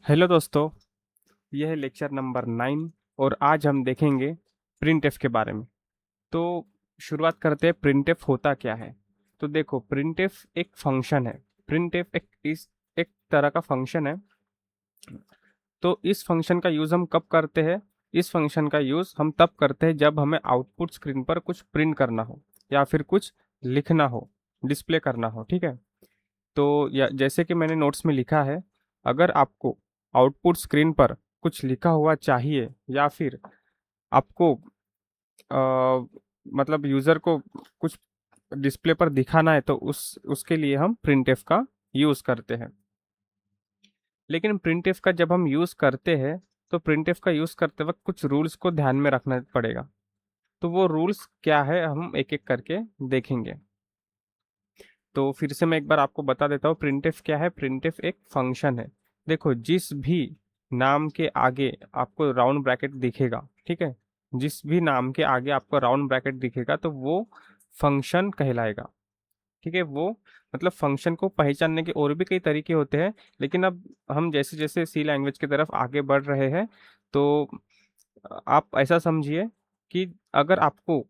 Hello दोस्तों, यह है लेक्चर नंबर 9 और आज हम देखेंगे प्रिंटफ के बारे में। तो शुरुआत करते हैं, प्रिंटफ होता क्या है। तो देखो, प्रिंटफ एक फंक्शन है। प्रिंटफ एक तरह का फंक्शन है। तो इस फंक्शन का यूज़ हम कब करते हैं? इस फंक्शन का यूज़ हम तब करते हैं जब हमें आउटपुट स्क्रीन पर कुछ प्रिंट करना हो या फिर कुछ लिखना हो, डिस्प्ले करना हो। ठीक है। तो या जैसे कि मैंने नोट्स में लिखा है, अगर आपको आउटपुट स्क्रीन पर कुछ लिखा हुआ चाहिए या फिर आपको मतलब यूज़र को कुछ डिस्प्ले पर दिखाना है तो उसके लिए हम प्रिंटफ का यूज़ करते हैं। लेकिन प्रिंटफ का जब हम यूज़ करते हैं तो प्रिंटफ का यूज़ करते वक्त कुछ रूल्स को ध्यान में रखना पड़ेगा। तो वो रूल्स क्या है हम एक एक करके देखेंगे। तो फिर से मैं एक बार आपको बता देता हूँ, प्रिंटफ क्या है। प्रिंटफ एक फंक्शन है। देखो, जिस भी नाम के आगे आपको राउंड ब्रैकेट दिखेगा, ठीक है, जिस भी नाम के आगे आपको राउंड ब्रैकेट दिखेगा तो वो फंक्शन कहलाएगा। ठीक है। वो मतलब फंक्शन को पहचानने के और भी कई तरीके होते हैं, लेकिन अब हम जैसे जैसे सी लैंग्वेज की तरफ आगे बढ़ रहे हैं तो आप ऐसा समझिए कि अगर आपको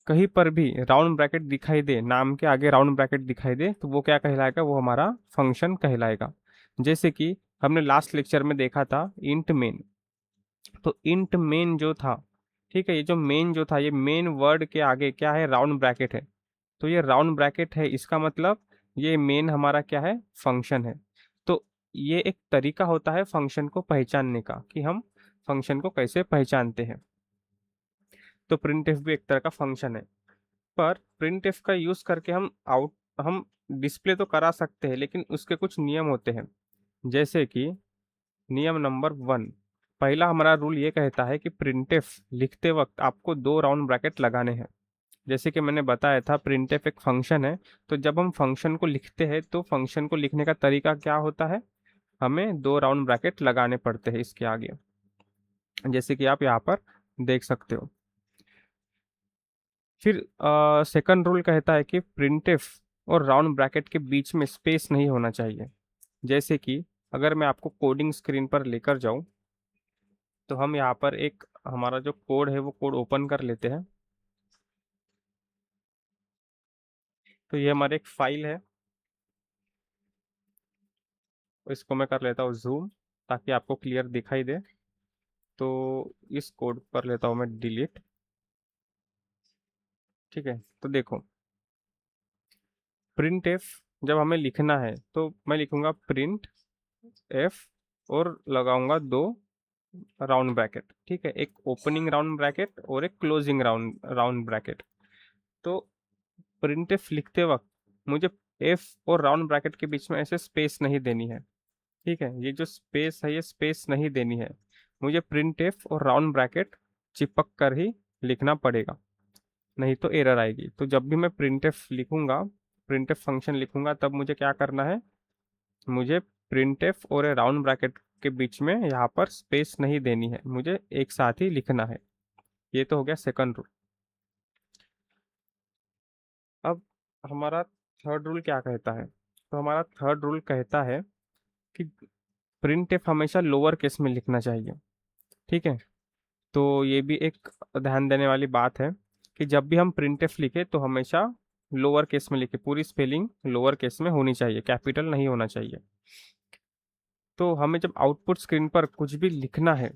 कहीं पर भी राउंड ब्रैकेट दिखाई दे, नाम के आगे राउंड ब्रैकेट दिखाई दे, तो वो क्या कहलाएगा? वो हमारा फंक्शन कहलाएगा। जैसे कि हमने लास्ट लेक्चर में देखा था इंट मेन। तो इंट मेन जो था, ठीक है, ये जो मेन जो था, ये मेन वर्ड के आगे क्या है? राउंड ब्रैकेट है। तो ये राउंड ब्रैकेट है, इसका मतलब ये मेन हमारा क्या है? फंक्शन है। तो ये एक तरीका होता है फंक्शन को पहचानने का कि हम फंक्शन को कैसे पहचानते हैं। तो प्रिंटफ भी एक तरह का फंक्शन है। पर प्रिंटफ का यूज करके हम डिस्प्ले तो करा सकते हैं, लेकिन उसके कुछ नियम होते हैं। जैसे कि नियम नंबर 1, पहला हमारा रूल ये कहता है कि प्रिंटफ लिखते वक्त आपको दो राउंड ब्रैकेट लगाने हैं। जैसे कि मैंने बताया था, प्रिंटफ एक फंक्शन है। तो जब हम फंक्शन को लिखते हैं तो फंक्शन को लिखने का तरीका क्या होता है? हमें दो राउंड ब्रैकेट लगाने पड़ते हैं इसके आगे, जैसे कि आप यहाँ पर देख सकते हो। फिर सेकंड रूल कहता है कि प्रिंटफ और राउंड ब्रैकेट के बीच में स्पेस नहीं होना चाहिए। जैसे कि अगर मैं आपको कोडिंग स्क्रीन पर लेकर जाऊं तो हम यहाँ पर एक हमारा जो कोड है वो कोड ओपन कर लेते हैं। तो ये हमारी एक फाइल है। इसको मैं कर लेता हूँ जूम ताकि आपको क्लियर दिखाई दे। तो इस कोड कर लेता हूँ मैं डिलीट। ठीक है। तो देखो, प्रिंट एफ जब हमें लिखना है तो मैं लिखूंगा प्रिंट एफ और लगाऊंगा दो राउंड ब्रैकेट। ठीक है, एक ओपनिंग राउंड ब्रैकेट और एक क्लोजिंग राउंड राउंड ब्रैकेट। तो प्रिंट एफ लिखते वक्त मुझे एफ और राउंड ब्रैकेट के बीच में ऐसे स्पेस नहीं देनी है। ठीक है, ये जो स्पेस है ये स्पेस नहीं देनी है। मुझे प्रिंट एफ और राउंड ब्रैकेट चिपक कर ही लिखना पड़ेगा, नहीं तो एरर आएगी। तो जब भी मैं प्रिंट एफ लिखूंगा, प्रिंट एफ फंक्शन लिखूंगा, तब मुझे क्या करना है? मुझे प्रिंट एफ और राउंड ब्रैकेट के बीच में यहाँ पर स्पेस नहीं देनी है, मुझे एक साथ ही लिखना है। ये तो हो गया सेकंड रूल। अब हमारा थर्ड रूल क्या कहता है? तो हमारा थर्ड रूल कहता है कि प्रिंट एफ हमेशा लोअर केस में लिखना चाहिए। ठीक है। तो ये भी एक ध्यान देने वाली बात है कि जब भी हम प्रिंट एफ लिखे तो हमेशा लोअर केस में लिखे, पूरी स्पेलिंग लोअर केस में होनी चाहिए, कैपिटल नहीं होना चाहिए। तो हमें जब आउटपुट स्क्रीन पर कुछ भी लिखना है,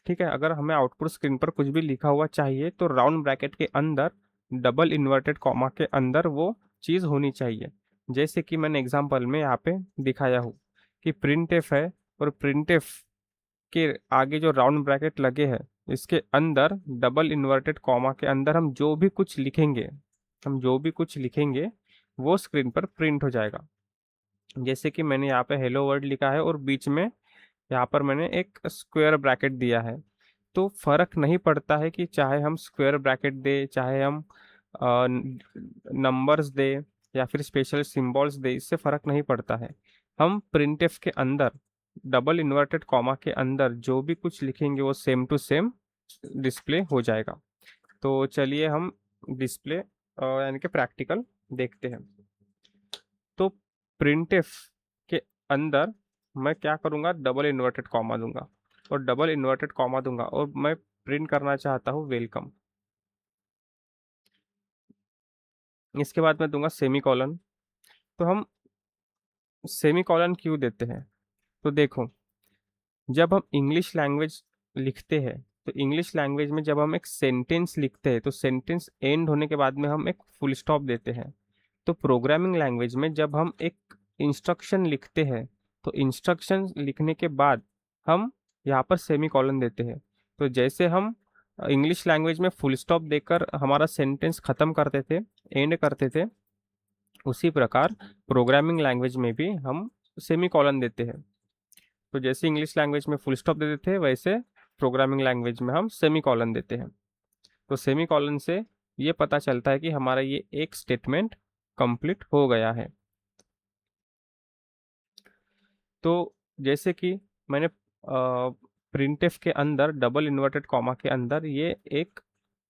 ठीक है, अगर हमें आउटपुट स्क्रीन पर कुछ भी लिखा हुआ चाहिए तो राउंड ब्रैकेट के अंदर डबल इन्वर्टेड कॉमा के अंदर वो चीज़ होनी चाहिए। जैसे कि मैंने एग्जांपल में यहाँ पे दिखाया हूँ कि प्रिंट एफ है और प्रिंट एफ के आगे जो राउंड ब्रैकेट लगे हैं इसके अंदर डबल इन्वर्टेड कॉमा के अंदर हम जो भी कुछ लिखेंगे वो स्क्रीन पर प्रिंट हो जाएगा। जैसे कि मैंने यहाँ पे हेलो वर्ल्ड लिखा है और बीच में यहाँ पर मैंने एक स्क्वायर ब्रैकेट दिया है। तो फर्क नहीं पड़ता है कि चाहे हम स्क्वायर ब्रैकेट दे, चाहे हम नंबर्स दे या फिर स्पेशल सिंबल्स दे, इससे फर्क नहीं पड़ता है। हम प्रिंटफ के अंदर डबल इन्वर्टेड कॉमा के अंदर जो भी कुछ लिखेंगे वो सेम टू सेम डिस्प्ले हो जाएगा। तो चलिए हम डिस्प्ले यानी कि प्रैक्टिकल देखते हैं। तो प्रिंटफ के अंदर मैं क्या करूँगा, डबल इन्वर्टेड कॉमा दूंगा, और डबल इन्वर्टेड कॉमा दूंगा, और मैं प्रिंट करना चाहता हूँ वेलकम। इसके बाद मैं दूंगा सेमी कॉलन। तो हम सेमी कॉलन क्यों देते हैं, तो देखो, जब हम इंग्लिश लैंग्वेज लिखते हैं, तो इंग्लिश लैंग्वेज में जब हम एक सेंटेंस लिखते हैं तो सेंटेंस एंड होने के बाद में हम एक फुल स्टॉप देते हैं। तो प्रोग्रामिंग लैंग्वेज में जब हम एक इंस्ट्रक्शन लिखते हैं तो इंस्ट्रक्शन लिखने के बाद हम यहाँ पर सेमी कॉलन देते हैं। तो जैसे हम इंग्लिश लैंग्वेज में फुल स्टॉप देकर हमारा सेंटेंस खत्म करते थे, एंड करते थे, उसी प्रकार प्रोग्रामिंग लैंग्वेज में भी हम सेमी कॉलन देते हैं। तो जैसे इंग्लिश लैंग्वेज में फुल स्टॉप देते थे, वैसे प्रोग्रामिंग लैंग्वेज में हम सेमी कॉलन देते हैं। तो सेमी कॉलन से ये पता चलता है कि हमारा ये एक स्टेटमेंट कंप्लीट हो गया है। तो जैसे कि मैंने प्रिंटफ के अंदर डबल इन्वर्टेड कॉमा के अंदर ये एक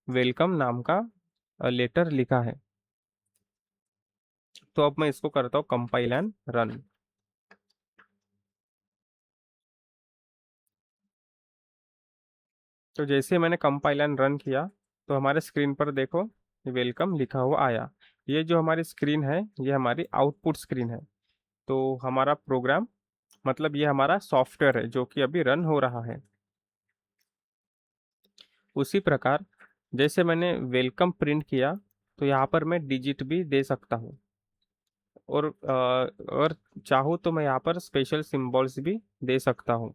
वेलकम नाम का लेटर लिखा है। तो अब मैं इसको करता हूँ कंपाइल एंड रन। तो जैसे मैंने कंपाइल एंड रन किया तो हमारे स्क्रीन पर देखो वेलकम लिखा हुआ आया। ये जो हमारी स्क्रीन है ये हमारी आउटपुट स्क्रीन है। तो हमारा प्रोग्राम, मतलब ये हमारा सॉफ्टवेयर है जो कि अभी रन हो रहा है। उसी प्रकार जैसे मैंने वेलकम प्रिंट किया तो यहाँ पर मैं डिजिट भी दे सकता हूँ, और चाहूँ तो मैं यहाँ पर स्पेशल सिंबल्स भी दे सकता हूँ।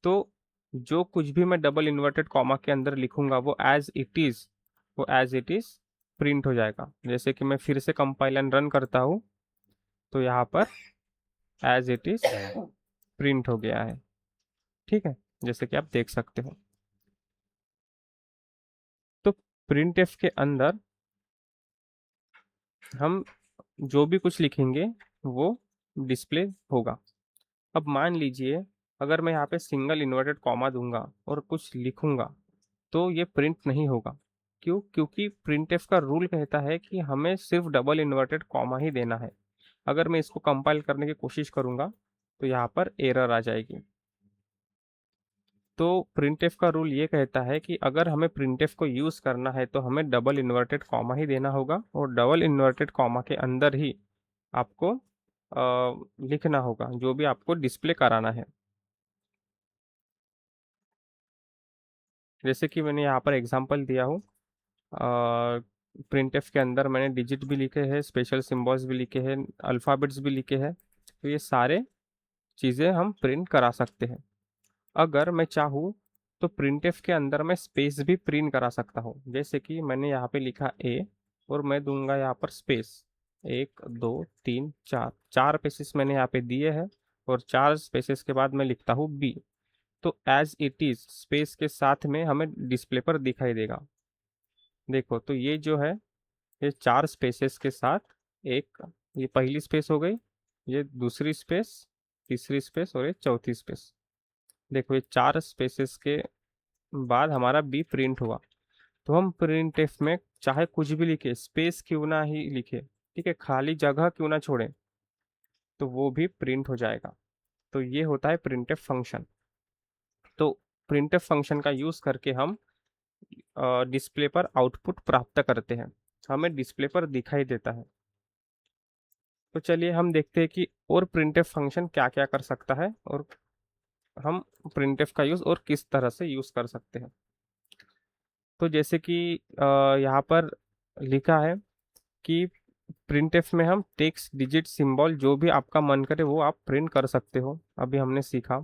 तो जो कुछ भी मैं डबल इन्वर्टेड कॉमा के अंदर लिखूंगा वो एज इट इज प्रिंट हो जाएगा। जैसे कि मैं फिर से कंपाइल एंड रन करता हूँ तो यहाँ पर एज इट इज प्रिंट हो गया है। ठीक है, जैसे कि आप देख सकते हो। तो प्रिंटफ के अंदर हम जो भी कुछ लिखेंगे वो डिस्प्ले होगा। अब मान लीजिए अगर मैं यहाँ पे सिंगल इन्वर्टेड कॉमा दूंगा और कुछ लिखूंगा तो ये प्रिंट नहीं होगा। क्यों? क्योंकि प्रिंटफ का रूल कहता है कि हमें सिर्फ डबल इन्वर्टेड कॉमा ही देना है। अगर मैं इसको कंपाइल करने की कोशिश करूंगा तो यहाँ पर एरर आ जाएगी। तो प्रिंटफ का रूल ये कहता है कि अगर हमें प्रिंटफ को यूज़ करना है तो हमें डबल इन्वर्टेड कॉमा ही देना होगा, और डबल इन्वर्टेड कॉमा के अंदर ही आपको लिखना होगा जो भी आपको डिस्प्ले कराना है। जैसे कि मैंने यहाँ पर एग्जांपल दिया हूँ, प्रिंटफ के अंदर मैंने डिजिट भी लिखे हैं, स्पेशल सिम्बल्स भी लिखे हैं, अल्फ़ाबेट्स भी लिखे हैं। तो ये सारे चीज़ें हम प्रिंट करा सकते हैं। अगर मैं चाहूँ तो प्रिंटफ के अंदर मैं स्पेस भी प्रिंट करा सकता हूँ। जैसे कि मैंने यहाँ पे लिखा ए और मैं दूंगा यहाँ पर स्पेस, 1 2 3 4 स्पेसेस मैंने यहाँ पे दिए हैं, और 4 स्पेसेस के बाद मैं लिखता हूँ बी। तो एज इट इज स्पेस के साथ में हमें डिस्प्ले पर दिखाई देगा। देखो, तो ये जो है ये 4 स्पेसेस के साथ एक, ये पहली स्पेस हो गई, ये दूसरी स्पेस, तीसरी स्पेस और ये चौथी स्पेस। देखो, ये 4 स्पेसेस के बाद हमारा बी प्रिंट हुआ। तो हम प्रिंट एफ में चाहे कुछ भी लिखे, स्पेस क्यों ना ही लिखे, ठीक है, खाली जगह क्यों ना छोड़े, तो वो भी प्रिंट हो जाएगा। तो ये होता है प्रिंटफ फंक्शन। तो प्रिंटफ फंक्शन का यूज करके हम डिस्प्ले पर आउटपुट प्राप्त करते हैं, हमें डिस्प्ले पर दिखाई देता है। तो चलिए हम देखते हैं कि और प्रिंटफ फंक्शन क्या क्या कर सकता है, और हम प्रिंटफ का यूज और किस तरह से यूज कर सकते हैं। तो जैसे कि यहाँ पर लिखा है कि प्रिंटफ में हम टेक्स्ट, डिजिट, सिंबल जो भी आपका मन करे वो आप प्रिंट कर सकते हो, अभी हमने सीखा।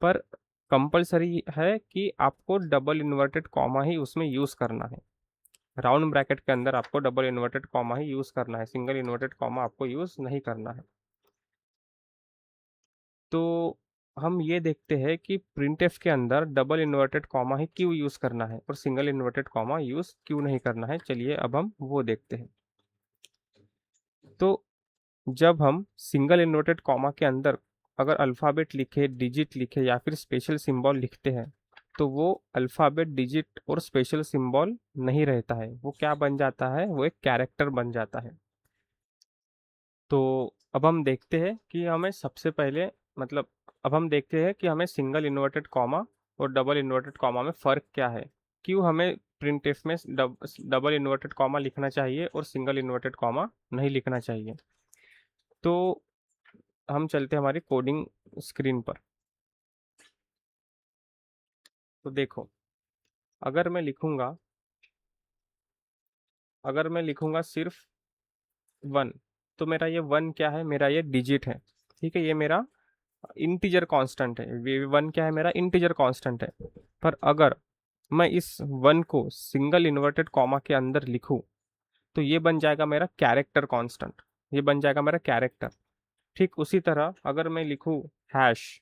पर कंपलसरी है कि आपको डबल इन्वर्टेड कॉमा ही उसमें यूज करना है। राउंड ब्रैकेट के अंदर आपको डबल इन्वर्टेड कॉमा ही यूज करना है, सिंगल इन्वर्टेड कॉमा आपको यूज नहीं करना है। तो हम ये देखते हैं कि प्रिंटफ के अंदर डबल इन्वर्टेड कॉमा ही क्यों यूज करना है और सिंगल इन्वर्टेड कॉमा यूज क्यों नहीं करना है। चलिए अब हम वो देखते हैं। तो जब हम सिंगल इन्वर्टेड कॉमा के अंदर अगर अल्फ़ाबेट लिखे, डिजिट लिखे या फिर स्पेशल सिंबल लिखते हैं तो वो अल्फ़ाबेट, डिजिट और स्पेशल सिंबल नहीं रहता है, वो क्या बन जाता है, वो एक कैरेक्टर बन जाता है। तो अब हम देखते हैं कि हमें सबसे पहले मतलब अब हम देखते हैं कि हमें सिंगल इन्वर्टेड कॉमा और डबल इन्वर्टेड कॉमा में फ़र्क क्या है, क्यों हमें प्रिंटफ में डबल इन्वर्टेड कॉमा लिखना चाहिए और सिंगल इन्वर्टेड कॉमा नहीं लिखना चाहिए। तो हम चलते हैं हमारी कोडिंग स्क्रीन पर। तो देखो, अगर मैं लिखूंगा अगर मैं लिखूंगा सिर्फ 1, तो मेरा ये 1 क्या है, मेरा ये डिजिट है। ठीक है, ये मेरा इंटीजर कांस्टेंट है। वे 1 क्या है, मेरा इंटीजर कांस्टेंट है। पर अगर मैं इस 1 को सिंगल इन्वर्टेड कॉमा के अंदर लिखूं, तो ये बन जाएगा मेरा कैरेक्टर कांस्टेंट, ये बन जाएगा मेरा कैरेक्टर। ठीक उसी तरह अगर मैं लिखूं हैश,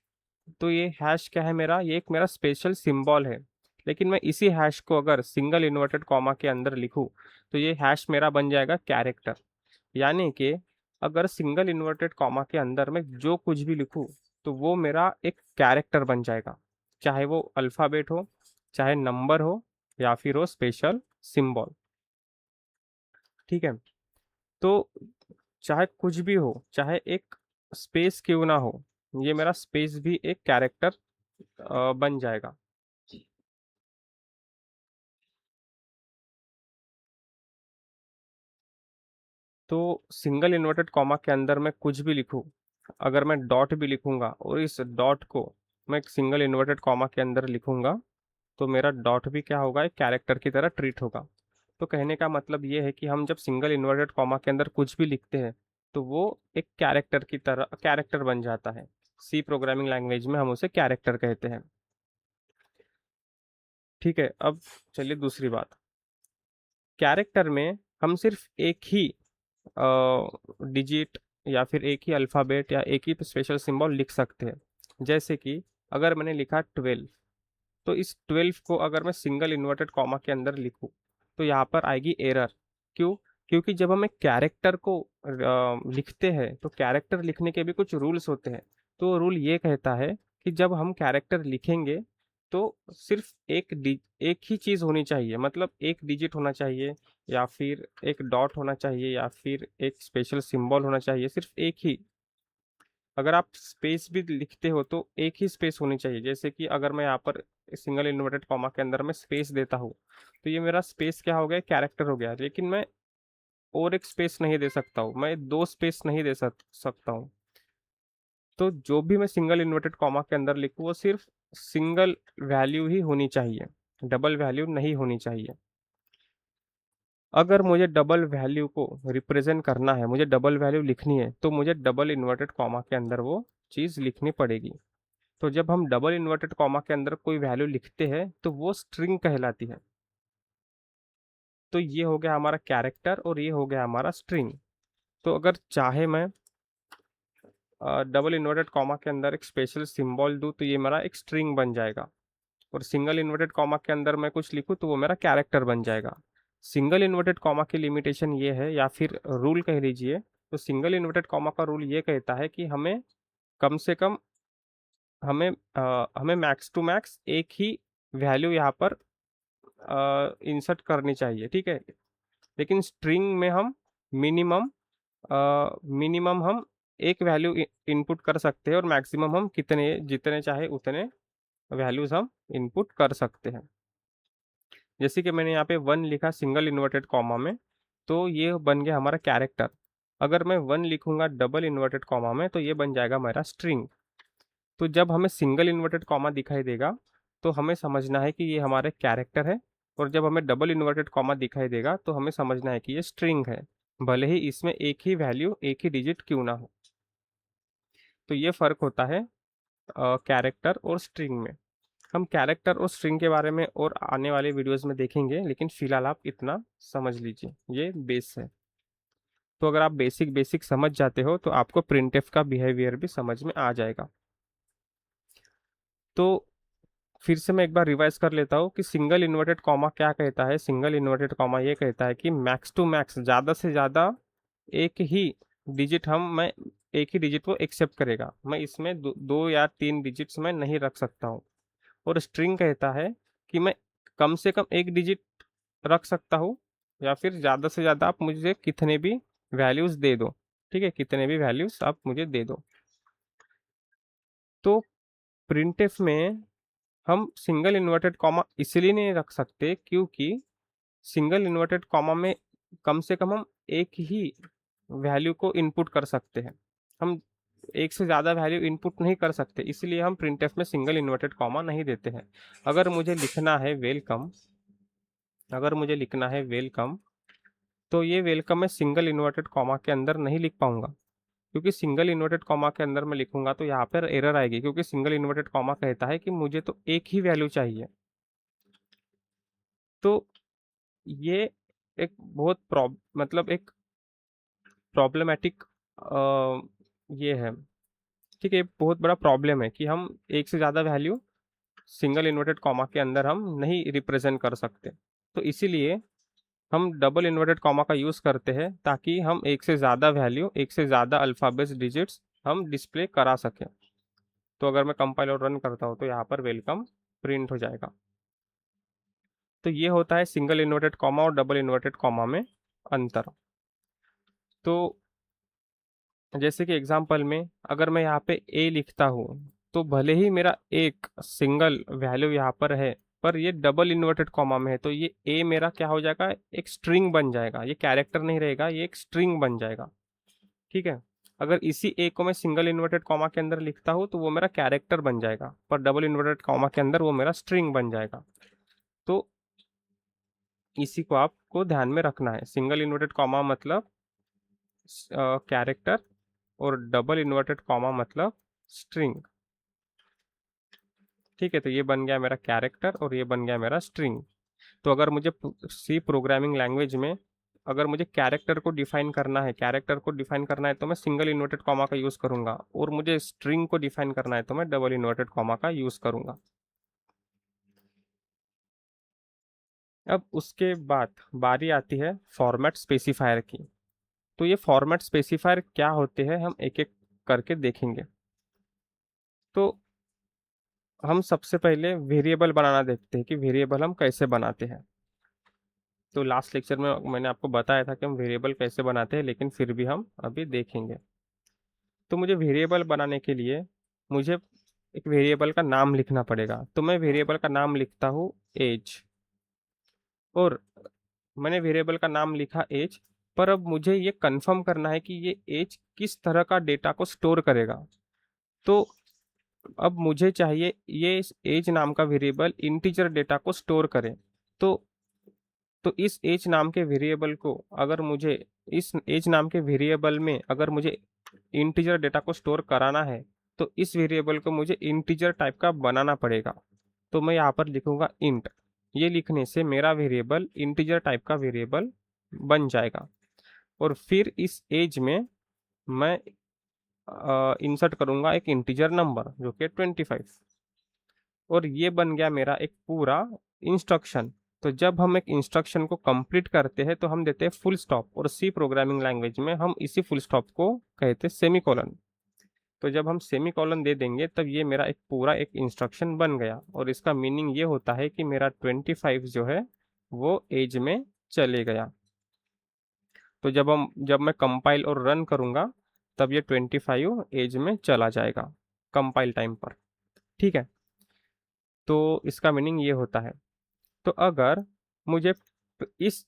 तो ये हैश क्या है, मेरा ये एक मेरा स्पेशल सिंबल है। लेकिन मैं इसी हैश को अगर सिंगल इन्वर्टेड कॉमा के अंदर लिखूं, तो ये हैश मेरा बन जाएगा कैरेक्टर। यानी कि अगर सिंगल इन्वर्टेड कॉमा के अंदर मैं जो कुछ भी लिखूं, तो वो मेरा एक कैरेक्टर बन जाएगा, चाहे वो अल्फ़ाबेट हो, चाहे नंबर हो, या फिर हो स्पेशल सिंबल। ठीक है, तो चाहे कुछ भी हो, चाहे एक स्पेस क्यों ना हो, ये मेरा स्पेस भी एक कैरेक्टर बन जाएगा। तो सिंगल इन्वर्टेड कॉमा के अंदर मैं कुछ भी लिखूं, अगर मैं डॉट भी लिखूंगा और इस डॉट को मैं सिंगल इन्वर्टेड कॉमा के अंदर लिखूंगा, तो मेरा डॉट भी क्या होगा, एक कैरेक्टर की तरह ट्रीट होगा। तो कहने का मतलब ये है कि हम जब सिंगल इन्वर्टेड कॉमा के अंदर कुछ भी लिखते हैं, तो वो एक कैरेक्टर की तरह कैरेक्टर बन जाता है। सी प्रोग्रामिंग लैंग्वेज में हम उसे कैरेक्टर कहते हैं। ठीक है, अब चलिए दूसरी बात। कैरेक्टर में हम सिर्फ एक ही डिजिट या फिर एक ही अल्फ़ाबेट या एक ही स्पेशल सिंबल लिख सकते हैं। जैसे कि अगर मैंने लिखा 12, तो इस 12 को अगर मैं सिंगल इन्वर्टेड कॉमा के अंदर लिखूं, तो यहाँ पर आएगी एरर। क्यों? क्योंकि जब हम एक कैरेक्टर को लिखते हैं, तो कैरेक्टर लिखने के भी कुछ रूल्स होते हैं। तो रूल ये कहता है कि जब हम कैरेक्टर लिखेंगे, तो सिर्फ एक ही चीज़ होनी चाहिए, मतलब एक डिजिट होना चाहिए, या फिर एक डॉट होना चाहिए, या फिर एक स्पेशल सिंबल होना चाहिए, सिर्फ एक ही। अगर आप स्पेस भी लिखते हो, तो एक ही स्पेस होनी चाहिए। जैसे कि अगर मैं यहाँ पर सिंगल इन्वर्टेड कॉमा के अंदर मैं स्पेस देता हूँ, तो ये मेरा स्पेस क्या हो गया, कैरेक्टर हो गया। लेकिन मैं और एक स्पेस नहीं दे सकता हूँ, मैं दो स्पेस नहीं दे सकता हूँ। तो जो भी मैं सिंगल इन्वर्टेड कॉमा के अंदर लिखूँ, वो सिर्फ सिंगल वैल्यू ही होनी चाहिए, डबल वैल्यू नहीं होनी चाहिए। अगर मुझे डबल वैल्यू को रिप्रेजेंट करना है, मुझे डबल वैल्यू लिखनी है, तो मुझे डबल इन्वर्टेड कॉमा के अंदर वो चीज़ लिखनी पड़ेगी। तो जब हम डबल इन्वर्टेड कॉमा के अंदर कोई वैल्यू लिखते हैं, तो वो स्ट्रिंग कहलाती है। तो ये हो गया हमारा कैरेक्टर और ये हो गया हमारा स्ट्रिंग। तो अगर चाहे मैं डबल इन्वर्टेड कॉमा के अंदर एक स्पेशल सिंबल दूं, तो ये मेरा एक स्ट्रिंग बन जाएगा। और सिंगल इन्वर्टेड कॉमा के अंदर मैं कुछ लिखूं, तो वो मेरा कैरेक्टर बन जाएगा। सिंगल इन्वर्टेड कॉमा की लिमिटेशन ये है, या फिर रूल कह लीजिए। तो सिंगल इन्वर्टेड कॉमा का रूल ये कहता है कि हमें कम से कम हमें मैक्स टू मैक्स एक ही वैल्यू यहाँ पर इंसर्ट करनी चाहिए। ठीक है, लेकिन स्ट्रिंग में हम मिनिमम मिनिमम हम एक वैल्यू इनपुट कर सकते हैं, और मैक्सिमम हम कितने जितने चाहे उतने वैल्यूज हम इनपुट कर सकते हैं। जैसे कि मैंने यहाँ पे 1 लिखा सिंगल इन्वर्टेड कॉमा में, तो ये बन गया हमारा कैरेक्टर। अगर मैं 1 लिखूंगा डबल इन्वर्टेड कॉमा में, तो ये बन जाएगा मेरा स्ट्रिंग। तो जब हमें सिंगल इन्वर्टेड कॉमा दिखाई देगा, तो हमें समझना है कि ये हमारे कैरेक्टर है। और जब हमें डबल इन्वर्टेड कॉमा दिखाई देगा, तो हमें समझना है कि ये स्ट्रिंग है, भले ही इसमें एक ही वैल्यू एक ही डिजिट क्यों ना हो। तो ये फर्क होता है कैरेक्टर और स्ट्रिंग में। हम कैरेक्टर और स्ट्रिंग के बारे में और आने वाले वीडियोस में देखेंगे, लेकिन फिलहाल आप इतना समझ लीजिए, ये बेस है। तो अगर आप बेसिक बेसिक समझ जाते हो, तो आपको प्रिंटफ का बिहेवियर भी समझ में आ जाएगा। तो फिर से मैं एक बार रिवाइज कर लेता हूँ कि सिंगल इन्वर्टेड कॉमा क्या कहता है। सिंगल इन्वर्टेड कॉमा ये कहता है कि मैक्स टू मैक्स, ज़्यादा से ज़्यादा एक ही डिजिट मैं एक ही डिजिट को एक्सेप्ट करेगा। मैं इसमें दो या तीन डिजिट्स में नहीं रख सकता हूँ। और स्ट्रिंग कहता है कि मैं कम से कम एक डिजिट रख सकता हूँ, या फिर ज़्यादा से ज़्यादा आप मुझे कितने भी वैल्यूज़ दे दो। ठीक है, कितने भी वैल्यूज़ आप मुझे दे दो। तो प्रिंटफ में हम सिंगल इन्वर्टेड कॉमा इसलिए नहीं रख सकते क्योंकि सिंगल इन्वर्टेड कॉमा में कम से कम हम एक ही वैल्यू को इनपुट कर सकते हैं। हम एक से ज़्यादा वैल्यू इनपुट नहीं कर सकते, इसलिए हम प्रिंटफ में सिंगल इन्वर्टेड कॉमा नहीं देते हैं। अगर मुझे लिखना है वेलकम, अगर मुझे लिखना है वेलकम, तो ये वेलकम मैं सिंगल इन्वर्टेड कॉमा के अंदर नहीं लिख पाऊंगा, क्योंकि सिंगल इन्वर्टेड कॉमा के अंदर मैं लिखूंगा तो यहाँ पर एरर आएगी, क्योंकि सिंगल इन्वर्टेड कॉमा कहता है कि मुझे तो एक ही वैल्यू चाहिए। तो ये एक बहुत मतलब एक प्रॉब्लमेटिक ये है, ठीक है, बहुत बड़ा प्रॉब्लम है कि हम एक से ज़्यादा वैल्यू सिंगल इन्वर्टेड कॉमा के अंदर हम नहीं रिप्रेजेंट कर सकते। तो इसीलिए हम डबल इन्वर्टेड कॉमा का यूज़ करते हैं, ताकि हम एक से ज़्यादा वैल्यू, एक से ज़्यादा अल्फ़ाबेट्स डिजिट्स हम डिस्प्ले करा सकें। तो अगर मैं कंपाइल और रन करता हूँ तो यहाँ पर वेलकम प्रिंट हो जाएगा। तो ये होता है सिंगल इन्वर्टेड कॉमा और डबल इन्वर्टेड कॉमा में अंतर। तो जैसे कि एग्जांपल में अगर मैं यहाँ पे ए लिखता हूँ, तो भले ही मेरा एक सिंगल वैल्यू यहाँ पर है, पर ये डबल इन्वर्टेड कॉमा में है, तो ये ए मेरा क्या हो जाएगा, एक स्ट्रिंग बन जाएगा। ये कैरेक्टर नहीं रहेगा, ये एक स्ट्रिंग बन जाएगा। ठीक है, अगर इसी ए को मैं सिंगल इन्वर्टेड कॉमा के अंदर लिखता हूँ तो वो मेरा कैरेक्टर बन जाएगा, पर डबल इन्वर्टेड कॉमा के अंदर वो मेरा स्ट्रिंग बन जाएगा। तो इसी को आपको ध्यान में रखना है। सिंगल इन्वर्टेड कॉमा मतलब कैरेक्टर और डबल इन्वर्टेड कॉमा मतलब स्ट्रिंग। ठीक है, तो ये बन गया मेरा कैरेक्टर और ये बन गया मेरा स्ट्रिंग। तो अगर मुझे सी प्रोग्रामिंग लैंग्वेज में अगर मुझे कैरेक्टर को डिफाइन करना है, कैरेक्टर को डिफाइन करना है तो मैं सिंगल इन्वर्टेड कॉमा का यूज़ करूंगा, और मुझे स्ट्रिंग को डिफाइन करना है तो मैं डबल इन्वर्टेड कॉमा का यूज़ करूंगा। अब उसके बाद बारी आती है फॉर्मेट स्पेसिफायर की। तो ये फॉर्मेट स्पेसिफायर क्या होते हैं हम एक एक करके देखेंगे। तो हम सबसे पहले वेरिएबल बनाना देखते हैं कि वेरिएबल हम कैसे बनाते हैं। तो लास्ट लेक्चर में मैंने आपको बताया था कि हम वेरिएबल कैसे बनाते हैं, लेकिन फिर भी हम अभी देखेंगे। तो मुझे वेरिएबल बनाने के लिए मुझे एक वेरिएबल का नाम लिखना पड़ेगा। तो मैं वेरिएबल का नाम लिखता हूँ एज, और मैंने वेरिएबल का नाम लिखा एज, पर अब मुझे ये कंफर्म करना है कि ये एज किस तरह का डेटा को स्टोर करेगा। तो अब मुझे चाहिए ये एज नाम का वेरिएबल इंटीजर डेटा को स्टोर करे। तो तो इस एज नाम के वेरिएबल को अगर मुझे इस एज नाम के वेरिएबल में अगर मुझे इंटीजर डेटा को स्टोर कराना है, तो इस वेरिएबल को मुझे इंटीजर टाइप का बनाना पड़ेगा। तो मैं यहाँ पर लिखूंगा इंट। ये लिखने से मेरा वेरिएबल इंटीजर टाइप का वेरिएबल बन जाएगा, और फिर इस एज में मैं इंसर्ट करूंगा एक इंटीजर नंबर जो कि 25, और ये बन गया मेरा एक पूरा इंस्ट्रक्शन। तो जब हम एक इंस्ट्रक्शन को कंप्लीट करते हैं तो हम देते हैं फुल स्टॉप, और सी प्रोग्रामिंग लैंग्वेज में हम इसी फुल स्टॉप को कहते हैं सेमीकोलन। तो जब हम सेमीकोलन दे देंगे तब ये मेरा एक पूरा एक इंस्ट्रक्शन बन गया, और इसका मीनिंग ये होता है कि मेरा 25 जो है वो एज में चले गया। तो जब मैं कंपाइल और रन करूंगा तब ये 25 एज में चला जाएगा कंपाइल टाइम पर। ठीक है, तो इसका मीनिंग ये होता है। तो अगर मुझे इस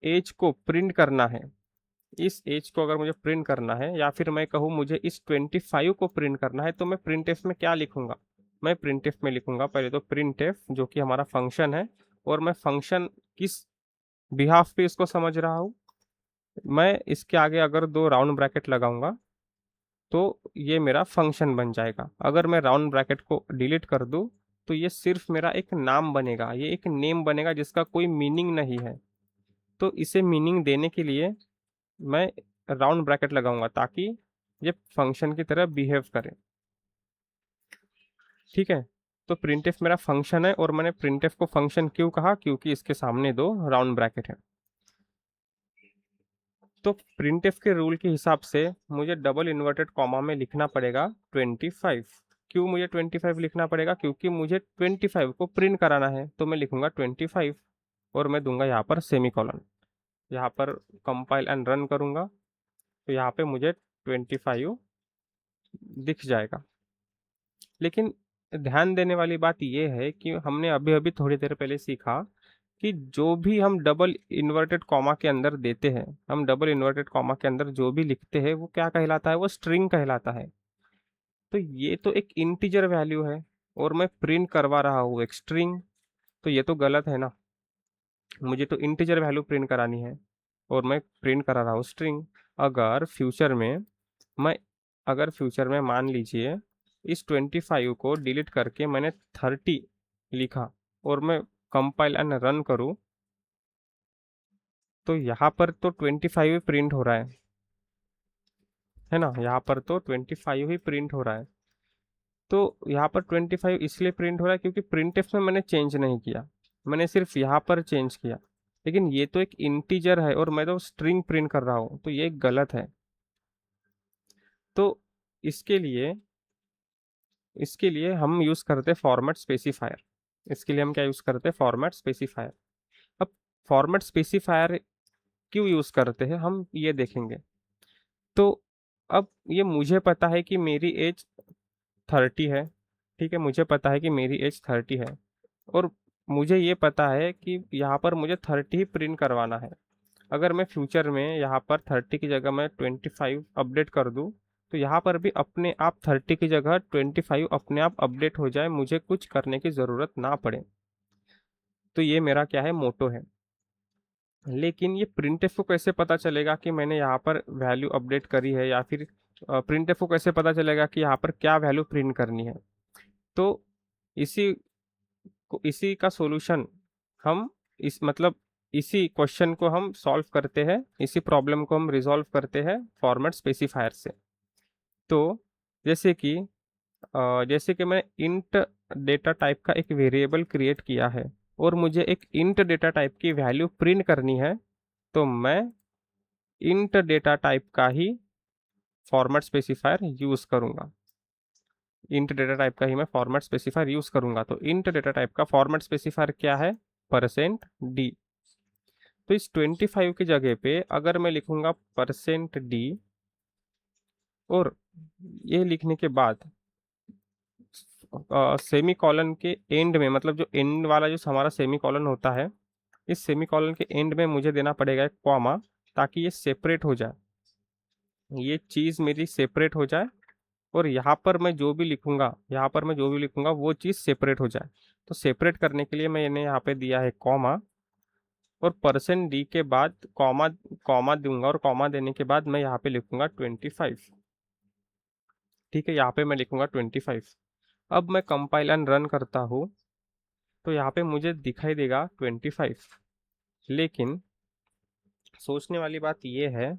एज को प्रिंट करना है, इस एज को अगर मुझे प्रिंट करना है, या फिर मैं कहूँ मुझे इस 25 को प्रिंट करना है, तो मैं प्रिंट एफ में क्या लिखूंगा। मैं प्रिंट एफ में लिखूंगा पहले तो प्रिंट एफ जो कि हमारा फंक्शन है, और मैं फंक्शन किस बिहाफ पे इसको समझ रहा हूँ, मैं इसके आगे अगर दो राउंड ब्रैकेट लगाऊंगा तो ये मेरा फंक्शन बन जाएगा। अगर मैं राउंड ब्रैकेट को डिलीट कर दूं तो ये सिर्फ मेरा एक नाम बनेगा, ये एक नेम बनेगा जिसका कोई मीनिंग नहीं है। तो इसे मीनिंग देने के लिए मैं राउंड ब्रैकेट लगाऊंगा ताकि ये फंक्शन की तरह बिहेव करे। ठीक है, तो प्रिंटफ मेरा फंक्शन है, और मैंने प्रिंटफ को फंक्शन क्यों कहा, क्योंकि इसके सामने दो राउंड ब्रैकेट है। तो प्रिंटफ के रूल के हिसाब से मुझे डबल इन्वर्टेड कॉमा में लिखना पड़ेगा 25। क्यों मुझे 25 लिखना पड़ेगा, क्योंकि मुझे 25 को प्रिंट कराना है। तो मैं लिखूंगा 25, और मैं दूंगा यहाँ पर सेमीकोलन। यहाँ पर कंपाइल एंड रन करूंगा तो यहाँ पे मुझे 25 दिख जाएगा। लेकिन ध्यान देने वाली बात यह है कि हमने अभी अभी थोड़ी देर पहले सीखा कि जो भी हम डबल इन्वर्टेड कॉमा के अंदर देते हैं, हम डबल इन्वर्टेड कॉमा के अंदर जो भी लिखते हैं वो क्या कहलाता है, वो स्ट्रिंग कहलाता है। तो ये तो एक इंटीजर वैल्यू है और मैं प्रिंट करवा रहा हूँ एक स्ट्रिंग, तो ये तो गलत है ना। मुझे तो इंटीजर वैल्यू प्रिंट करानी है और मैं प्रिंट करा रहा हूँ स्ट्रिंग। अगर फ्यूचर में मैं अगर फ्यूचर में मान लीजिए इस 25 को डिलीट करके मैंने 30 लिखा और मैं कंपाइल एंड रन करूँ, तो यहाँ पर तो 25 प्रिंट हो रहा है ना, यहाँ पर तो 25 ही प्रिंट हो रहा है। तो यहाँ पर 25 इसलिए प्रिंट हो रहा है क्योंकि प्रिंटफ में मैंने चेंज नहीं किया, मैंने सिर्फ यहाँ पर चेंज किया। लेकिन ये तो एक इंटीजर है और मैं तो स्ट्रिंग प्रिंट कर रहा हूँ, तो ये गलत है। तो इसके लिए इसके लिए हम यूज करते हैं फॉर्मेट स्पेसिफायर। इसके लिए हम क्या यूज करते हैं, फॉर्मेट स्पेसिफायर। अब फॉर्मेट स्पेसिफायर क्यों यूज करते हैं हम ये देखेंगे। तो अब ये मुझे पता है कि मेरी एज 30 है, ठीक है, मुझे पता है कि मेरी एज 30 है और मुझे ये पता है कि यहाँ पर मुझे 30 ही प्रिंट करवाना है। अगर मैं फ्यूचर में यहाँ पर 30 की जगह मैं 25 अपडेट कर दूँ, तो यहाँ पर भी अपने आप 30 की जगह 25 अपने आप अपडेट हो जाए, मुझे कुछ करने की ज़रूरत ना पड़े। तो ये मेरा क्या है, मोटो है। लेकिन ये प्रिंटफ को कैसे पता चलेगा कि मैंने यहाँ पर वैल्यू अपडेट करी है, या फिर प्रिंटफ को कैसे पता चलेगा कि यहाँ पर क्या वैल्यू प्रिंट करनी है। तो इसी इसी का सॉल्यूशन हम इस मतलब इसी क्वेश्चन को हम सॉल्व करते हैं, इसी प्रॉब्लम को हम रिजॉल्व करते हैं फॉर्मेट स्पेसिफायर से। तो जैसे कि मैंने इंट डेटा टाइप का एक वेरिएबल क्रिएट किया है और मुझे एक इंट डेटा टाइप की वैल्यू प्रिंट करनी है, तो मैं इंट डेटा टाइप का ही फॉर्मेट स्पेसिफायर यूज करूंगा। इंट डेटा टाइप का ही मैं फॉर्मेट स्पेसिफायर यूज करूंगा। तो इंट डेटा टाइप का फॉर्मेट स्पेसिफायर क्या है, %d। तो इस 25 की जगह पे अगर मैं लिखूंगा %d और ये लिखने के बाद सेमी कॉलन के एंड में, मतलब जो एंड वाला जो हमारा सेमी कॉलन होता है, इस सेमी कॉलन के एंड में मुझे देना पड़ेगा एक कॉमा, ताकि ये सेपरेट हो जाए, ये चीज़ मेरी सेपरेट हो जाए। और यहाँ पर मैं जो भी लिखूंगा वो चीज़ सेपरेट हो जाए। तो सेपरेट करने के लिए मैंने यहाँ पे दिया है कॉमा, और %d के बाद कॉमा कॉमा दूंगा, और कॉमा देने के बाद मैं यहाँ पे लिखूंगा 25। ठीक है, यहाँ पे मैं लिखूंगा 25। अब मैं कंपाइल एंड रन करता हूँ, तो यहाँ पे मुझे दिखाई देगा 25। लेकिन सोचने वाली बात यह है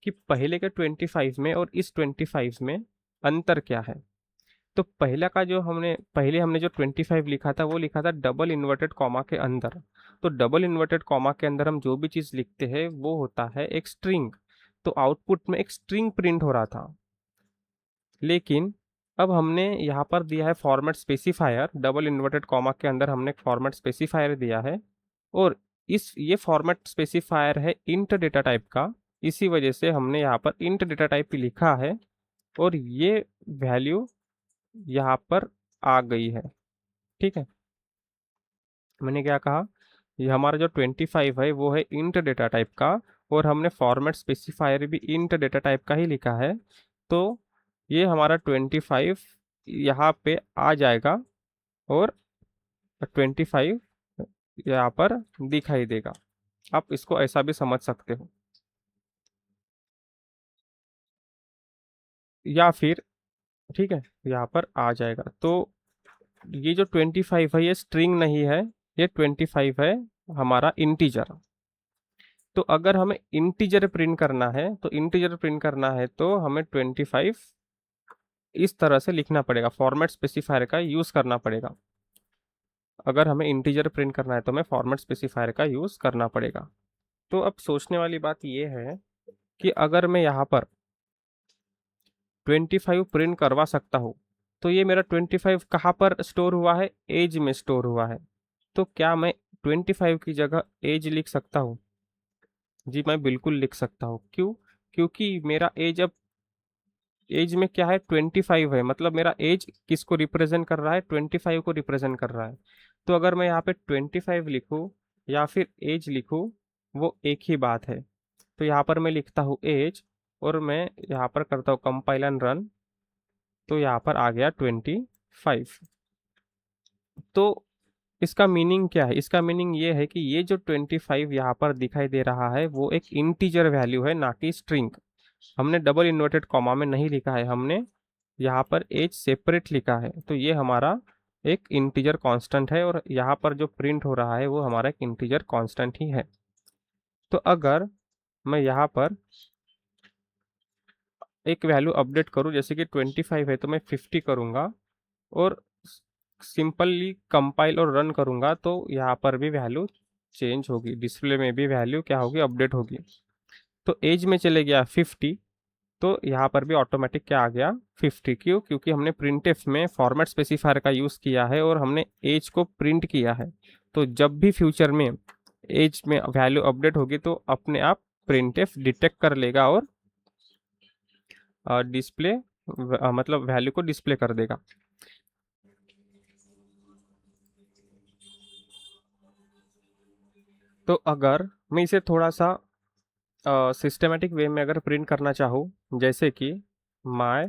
कि पहले के 25 में और इस 25 में अंतर क्या है। तो पहले हमने जो 25 लिखा था वो लिखा था डबल इन्वर्टेड कॉमा के अंदर। तो डबल इन्वर्टेड कॉमा के अंदर हम जो भी चीज़ लिखते हैं वो होता है एक स्ट्रिंग। तो आउटपुट में एक स्ट्रिंग प्रिंट हो रहा था। लेकिन अब हमने यहाँ पर दिया है format specifier, double inverted comma के अंदर हमने फॉर्मेट स्पेसिफायर दिया है, और ये फॉर्मेट स्पेसिफायर है इंट डेटा टाइप का। इसी वजह से हमने यहाँ पर इंट डेटा टाइप लिखा है और ये वैल्यू यहाँ पर आ गई है। ठीक है, मैंने क्या कहा, ये हमारा जो 25 है वो है इंट डेटा टाइप का, और हमने फॉर्मेट स्पेसिफायर भी इंट डेटा टाइप का ही लिखा है। तो ये हमारा 25 यहाँ पे आ जाएगा और 25 यहाँ पर दिखाई देगा। आप इसको ऐसा भी समझ सकते हो, या फिर ठीक है यहाँ पर आ जाएगा। तो ये जो 25 है ये स्ट्रिंग नहीं है, ये 25 है हमारा इंटीजर। तो अगर हमें इंटीजर प्रिंट करना है, तो हमें 25 इस तरह से लिखना पड़ेगा, फॉर्मेट स्पेसिफायर का यूज करना पड़ेगा। अगर हमें इंटीजर प्रिंट करना है तो हमें फॉर्मेट स्पेसिफायर का यूज करना पड़ेगा। तो अब सोचने वाली बात यह है कि अगर मैं यहाँ पर 25 प्रिंट करवा सकता हूँ, तो ये मेरा 25 कहाँ पर स्टोर हुआ है, एज में स्टोर हुआ है। तो क्या मैं 25 की जगह एज लिख सकता हूँ? जी मैं बिल्कुल लिख सकता हूँ। क्यों? क्योंकि मेरा एज अब एज में क्या है 25 है, मतलब मेरा एज किसको रिप्रेजेंट कर रहा है, 25 को रिप्रेजेंट कर रहा है। तो अगर मैं यहाँ पे 25 लिखूँ या फिर एज लिखूँ, वो एक ही बात है। तो यहाँ पर मैं लिखता हूँ एज, और मैं यहाँ पर करता हूँ कंपाइल एंड रन, तो यहाँ पर आ गया 25। तो इसका मीनिंग क्या है, इसका मीनिंग ये है कि ये जो 25 यहाँ पर दिखाई दे रहा है वो एक इंटीजर वैल्यू है, ना कि स्ट्रिंग। हमने डबल इन्वर्टेड कॉमा में नहीं लिखा है, हमने यहाँ पर एज सेपरेट लिखा है। तो ये हमारा एक इंटीजर कांस्टेंट है, और यहाँ पर जो प्रिंट हो रहा है वो हमारा एक इंटीजर कांस्टेंट ही है। तो अगर मैं यहाँ पर एक वैल्यू अपडेट करूँ, जैसे कि 25 है तो मैं 50 करूँगा, और सिंपली कंपाइल और रन करूँगा, तो यहाँ पर भी वैल्यू चेंज होगी, डिस्प्ले में भी वैल्यू क्या होगी, अपडेट होगी। तो एज में चले गया 50, तो यहाँ पर भी ऑटोमेटिक क्या आ गया 50। क्यों? क्योंकि हमने प्रिंटफ में फॉर्मेट स्पेसिफायर का यूज़ किया है और हमने एज को प्रिंट किया है। तो जब भी फ्यूचर में एज में वैल्यू अपडेट होगी तो अपने आप प्रिंटफ डिटेक्ट कर लेगा और डिस्प्ले मतलब वैल्यू को डिस्प्ले कर देगा। तो अगर मैं इसे थोड़ा सा सिस्टमेटिक वे में अगर प्रिंट करना चाहूँ, जैसे कि माई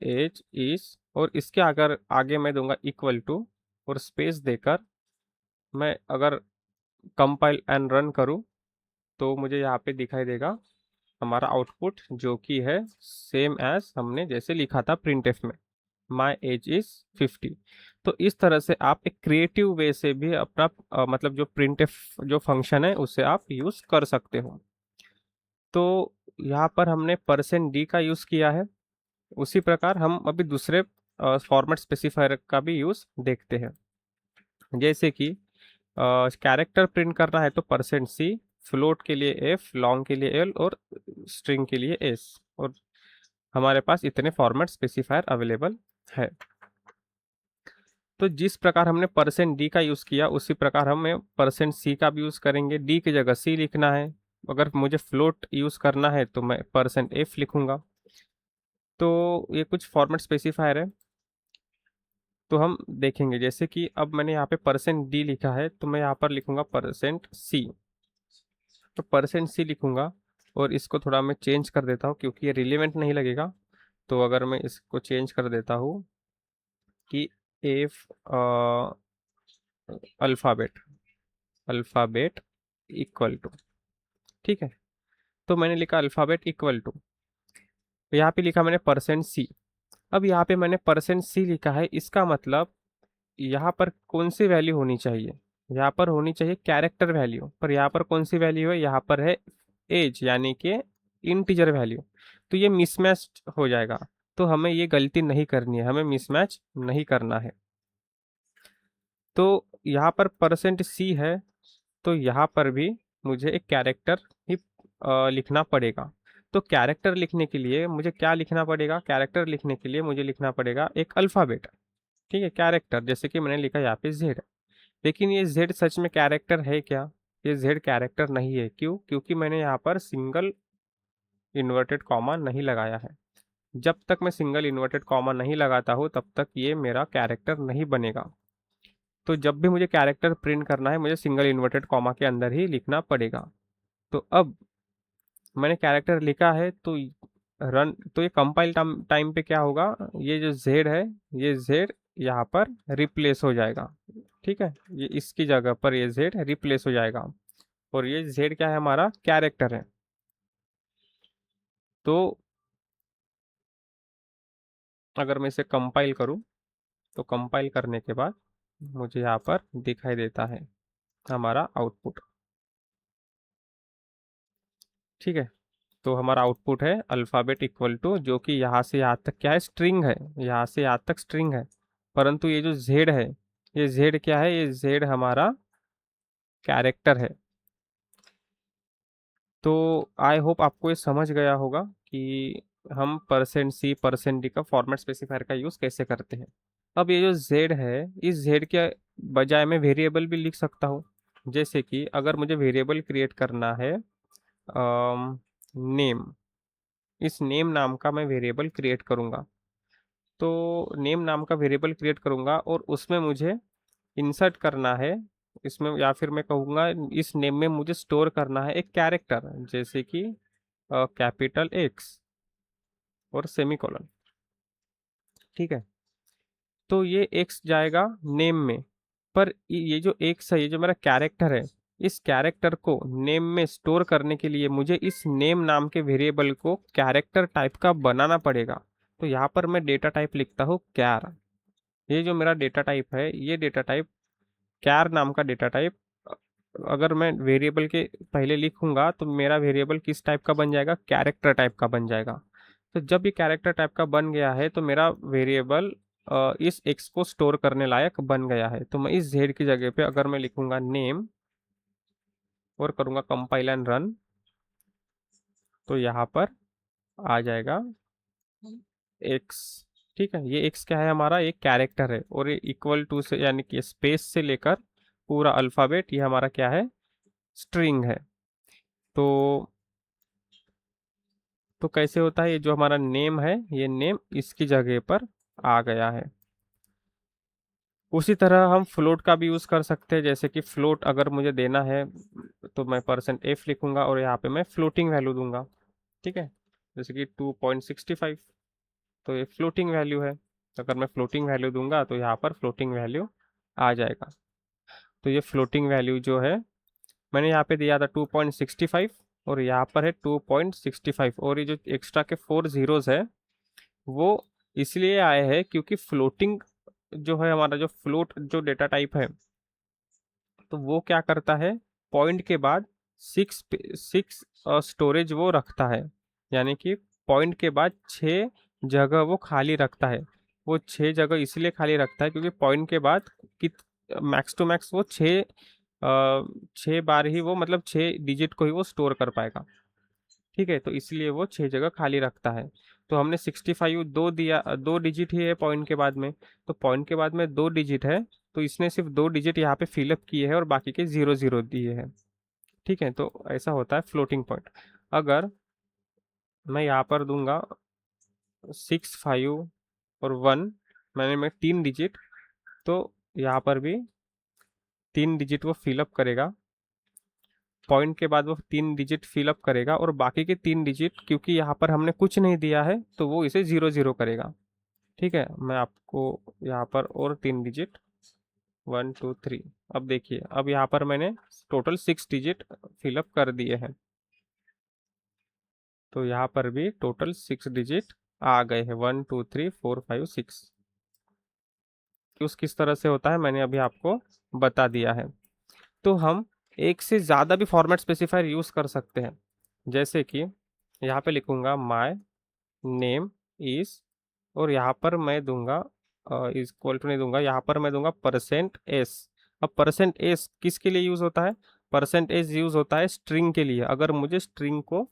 एज इज, और इसके अगर आगे मैं दूंगा इक्वल टू और स्पेस देकर मैं अगर कंपाइल एंड रन करूँ, तो मुझे यहाँ पे दिखाई देगा हमारा आउटपुट, जो कि है सेम एज हमने जैसे लिखा था प्रिंटफ में, माई एज इज 50। तो इस तरह से आप एक क्रिएटिव वे से भी अपना मतलब जो प्रिंटफ जो फंक्शन है उसे आप यूज़ कर सकते हो। तो यहाँ पर हमने %d का यूज़ किया है, उसी प्रकार हम अभी दूसरे फॉर्मेट स्पेसिफायर का भी यूज़ देखते हैं। जैसे कि कैरेक्टर प्रिंट करना है तो %c, फ्लोट के लिए f, लॉन्ग के लिए l, और स्ट्रिंग के लिए s, और हमारे पास इतने फॉर्मेट स्पेसिफायर अवेलेबल है। तो जिस प्रकार हमने %d का यूज़ किया उसी प्रकार हमें %c का भी यूज़ करेंगे। d की जगह c लिखना है। अगर मुझे फ्लोट यूज़ करना है तो मैं %f लिखूंगा। तो ये कुछ फॉर्मेट स्पेसिफायर है, तो हम देखेंगे। जैसे कि अब मैंने यहाँ पे %d लिखा है, तो मैं यहाँ पर लिखूंगा %c। तो %c लिखूंगा, और इसको थोड़ा मैं चेंज कर देता हूँ क्योंकि ये रिलेवेंट नहीं लगेगा। तो अगर मैं इसको चेंज कर देता हूँ कि F alphabet, alphabet equal to, ठीक है। तो मैंने लिखा अल्फ़ाबेट इक्वल टू, यहाँ पे लिखा मैंने %c। अब यहाँ पे मैंने %c लिखा है, इसका मतलब यहाँ पर कौन सी वैल्यू होनी चाहिए, यहाँ पर होनी चाहिए कैरेक्टर वैल्यू, पर यहाँ पर कौन सी वैल्यू है, यहाँ पर है एज, यानी कि इंटीजर वैल्यू। तो ये मिसमैच हो जाएगा, तो हमें ये गलती नहीं करनी है, हमें मिसमैच नहीं करना है। तो यहाँ पर %c है, तो यहाँ पर भी मुझे एक कैरेक्टर ही लिखना पड़ेगा। तो कैरेक्टर लिखने के लिए मुझे क्या लिखना पड़ेगा, कैरेक्टर लिखने के लिए मुझे लिखना पड़ेगा एक अल्फ़ाबेट, ठीक है, कैरेक्टर। जैसे कि मैंने लिखा यहाँ पे जेड, लेकिन ये जेड सच में कैरेक्टर है क्या? ये जेड कैरेक्टर नहीं है। क्यों? क्योंकि मैंने यहाँ पर सिंगल इन्वर्टेड कॉमा नहीं लगाया है। जब तक मैं सिंगल इन्वर्टेड कॉमा नहीं लगाता हूँ तब तक ये मेरा कैरेक्टर नहीं बनेगा। तो जब भी मुझे कैरेक्टर प्रिंट करना है मुझे सिंगल इन्वर्टेड कॉमा के अंदर ही लिखना पड़ेगा। तो अब मैंने कैरेक्टर लिखा है, तो रन, तो ये कंपाइल टाइम पे क्या होगा, ये जो जेड है, ये जेड यहाँ पर रिप्लेस हो जाएगा, ठीक है। ये इसकी जगह पर ये जेड रिप्लेस हो जाएगा, और ये जेड क्या है, हमारा कैरेक्टर है। तो अगर मैं इसे कंपाइल करूँ, तो कंपाइल करने के बाद मुझे यहाँ पर दिखाई देता है हमारा आउटपुट, ठीक है। तो हमारा आउटपुट है अल्फ़ाबेट इक्वल टू, जो कि यहाँ से यहाँ तक क्या है, स्ट्रिंग है, यहाँ से यहाँ तक स्ट्रिंग है। परंतु ये जो जेड है, ये जेड क्या है, ये जेड हमारा कैरेक्टर है। तो आई होप आपको ये समझ गया होगा कि हम %c %d का फॉर्मेट स्पेसिफायर का यूज़ कैसे करते हैं। अब ये जो जेड है, इस जेड के बजाय मैं वेरिएबल भी लिख सकता हूँ। जैसे कि अगर मुझे वेरिएबल क्रिएट करना है नेम, इस नेम नाम का मैं वेरिएबल क्रिएट करूँगा। तो नेम नाम का वेरिएबल क्रिएट करूँगा और उसमें मुझे इंसर्ट करना है इसमें, या फिर मैं कहूँगा इस नेम में मुझे स्टोर करना है एक कैरेक्टर, जैसे कि कैपिटल एक्स और सेमीकोलन। ठीक है, तो ये एक्स जाएगा नेम में, पर ये जो एक्स है, ये जो मेरा कैरेक्टर है, इस कैरेक्टर को नेम में स्टोर करने के लिए मुझे इस नेम नाम के वेरिएबल को कैरेक्टर टाइप का बनाना पड़ेगा। तो यहाँ पर मैं डेटा टाइप लिखता हूँ कैर। ये जो मेरा डेटा टाइप है, ये डेटा टाइप कैर नाम का डेटा टाइप, अगर मैं वेरिएबल के पहले लिखूंगा तो मेरा वेरिएबल किस टाइप का बन जाएगा, कैरेक्टर टाइप का बन जाएगा। तो जब ये कैरेक्टर टाइप का बन गया है तो मेरा वेरिएबल इस एक्स को स्टोर करने लायक बन गया है। तो मैं इस जेड की जगह पे अगर मैं लिखूंगा नेम और करूंगा कंपाइल एंड रन, तो यहाँ पर आ जाएगा एक्स। ठीक है, ये एक्स क्या है, हमारा एक कैरेक्टर है, और ये इक्वल टू से यानी कि स्पेस से लेकर पूरा अल्फ़ाबेट, ये हमारा क्या है, स्ट्रिंग है। तो कैसे होता है, ये जो हमारा नेम है, ये नेम इसकी जगह पर आ गया है। उसी तरह हम फ्लोट का भी यूज़ कर सकते हैं, जैसे कि फ्लोट अगर मुझे देना है तो मैं %f लिखूंगा और यहाँ पे मैं फ्लोटिंग वैल्यू दूंगा। ठीक है, जैसे कि 2.65, तो ये फ्लोटिंग वैल्यू है। अगर मैं फ्लोटिंग वैल्यू दूंगा तो यहाँ पर फ्लोटिंग वैल्यू आ जाएगा। तो ये फ्लोटिंग वैल्यू जो है मैंने यहाँ पे दिया था 2.65, और यहाँ पर है 2.65, और ये जो एक्स्ट्रा के 4 जीरोज है वो इसलिए आए हैं क्योंकि फ्लोटिंग जो है, हमारा जो फ्लोट जो डेटा टाइप है, तो वो क्या करता है, पॉइंट के बाद सिक्स सिक्स स्टोरेज वो रखता है, यानी कि पॉइंट के बाद 6 जगह वो खाली रखता है। वो 6 जगह इसलिए खाली रखता है क्योंकि पॉइंट के बाद कित मैक्स टू मैक्स वो 6 बार ही वो, मतलब 6 डिजिट को ही वो स्टोर कर पाएगा। ठीक है, तो इसलिए वो 6 जगह खाली रखता है। तो हमने 65 दो दिया, 2 डिजिट ही है पॉइंट के बाद में, तो पॉइंट के बाद में 2 डिजिट है, तो इसने सिर्फ 2 डिजिट यहाँ पे फिलअप किए हैं और बाकी के 0 0 दिए हैं। ठीक है, तो ऐसा होता है फ्लोटिंग पॉइंट। अगर मैं यहाँ पर दूंगा 6 5 और 1, मैं 3 डिजिट, तो यहाँ पर भी 3 डिजिट वो फिलअप करेगा, पॉइंट के बाद वो 3 डिजिट फिलअप करेगा, और बाकी के 3 डिजिट क्योंकि यहाँ पर हमने कुछ नहीं दिया है तो वो इसे 0 0 करेगा। ठीक है, मैं आपको यहाँ पर और 3 डिजिट 1 2 3, अब देखिए, अब यहाँ पर मैंने टोटल 6 डिजिट फिलअप कर दिए हैं, तो यहाँ पर भी टोटल 6 डिजिट आ गए हैं, 1 2 3 4 5 6। यूज़ किस तरह से होता है मैंने अभी आपको बता दिया है। तो हम एक से ज़्यादा भी फॉर्मेट स्पेसिफायर यूज़ कर सकते हैं, जैसे कि यहाँ पे लिखूंगा माय नेम इज, और यहाँ पर मैं दूंगा इक्वल टू नहीं दूंगा, यहाँ पर मैं दूंगा %s। अब %s किसके लिए यूज़ होता है, %s यूज़ होता है स्ट्रिंग के लिए। अगर मुझे स्ट्रिंग को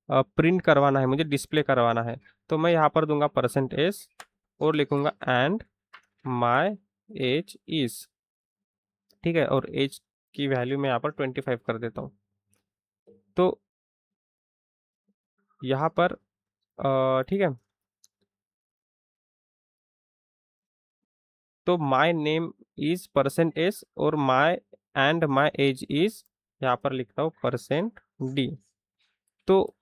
प्रिंट करवाना है, मुझे डिस्प्ले करवाना है, तो मैं यहाँ पर दूंगा %s और लिखूंगा एंड माय एज इज। ठीक है, और एज की वैल्यू मैं यहाँ पर 25 कर देता हूँ। तो यहाँ पर ठीक है, तो माय नेम इज %s और my and my age is, यहाँ पर लिखता हूँ %d। तो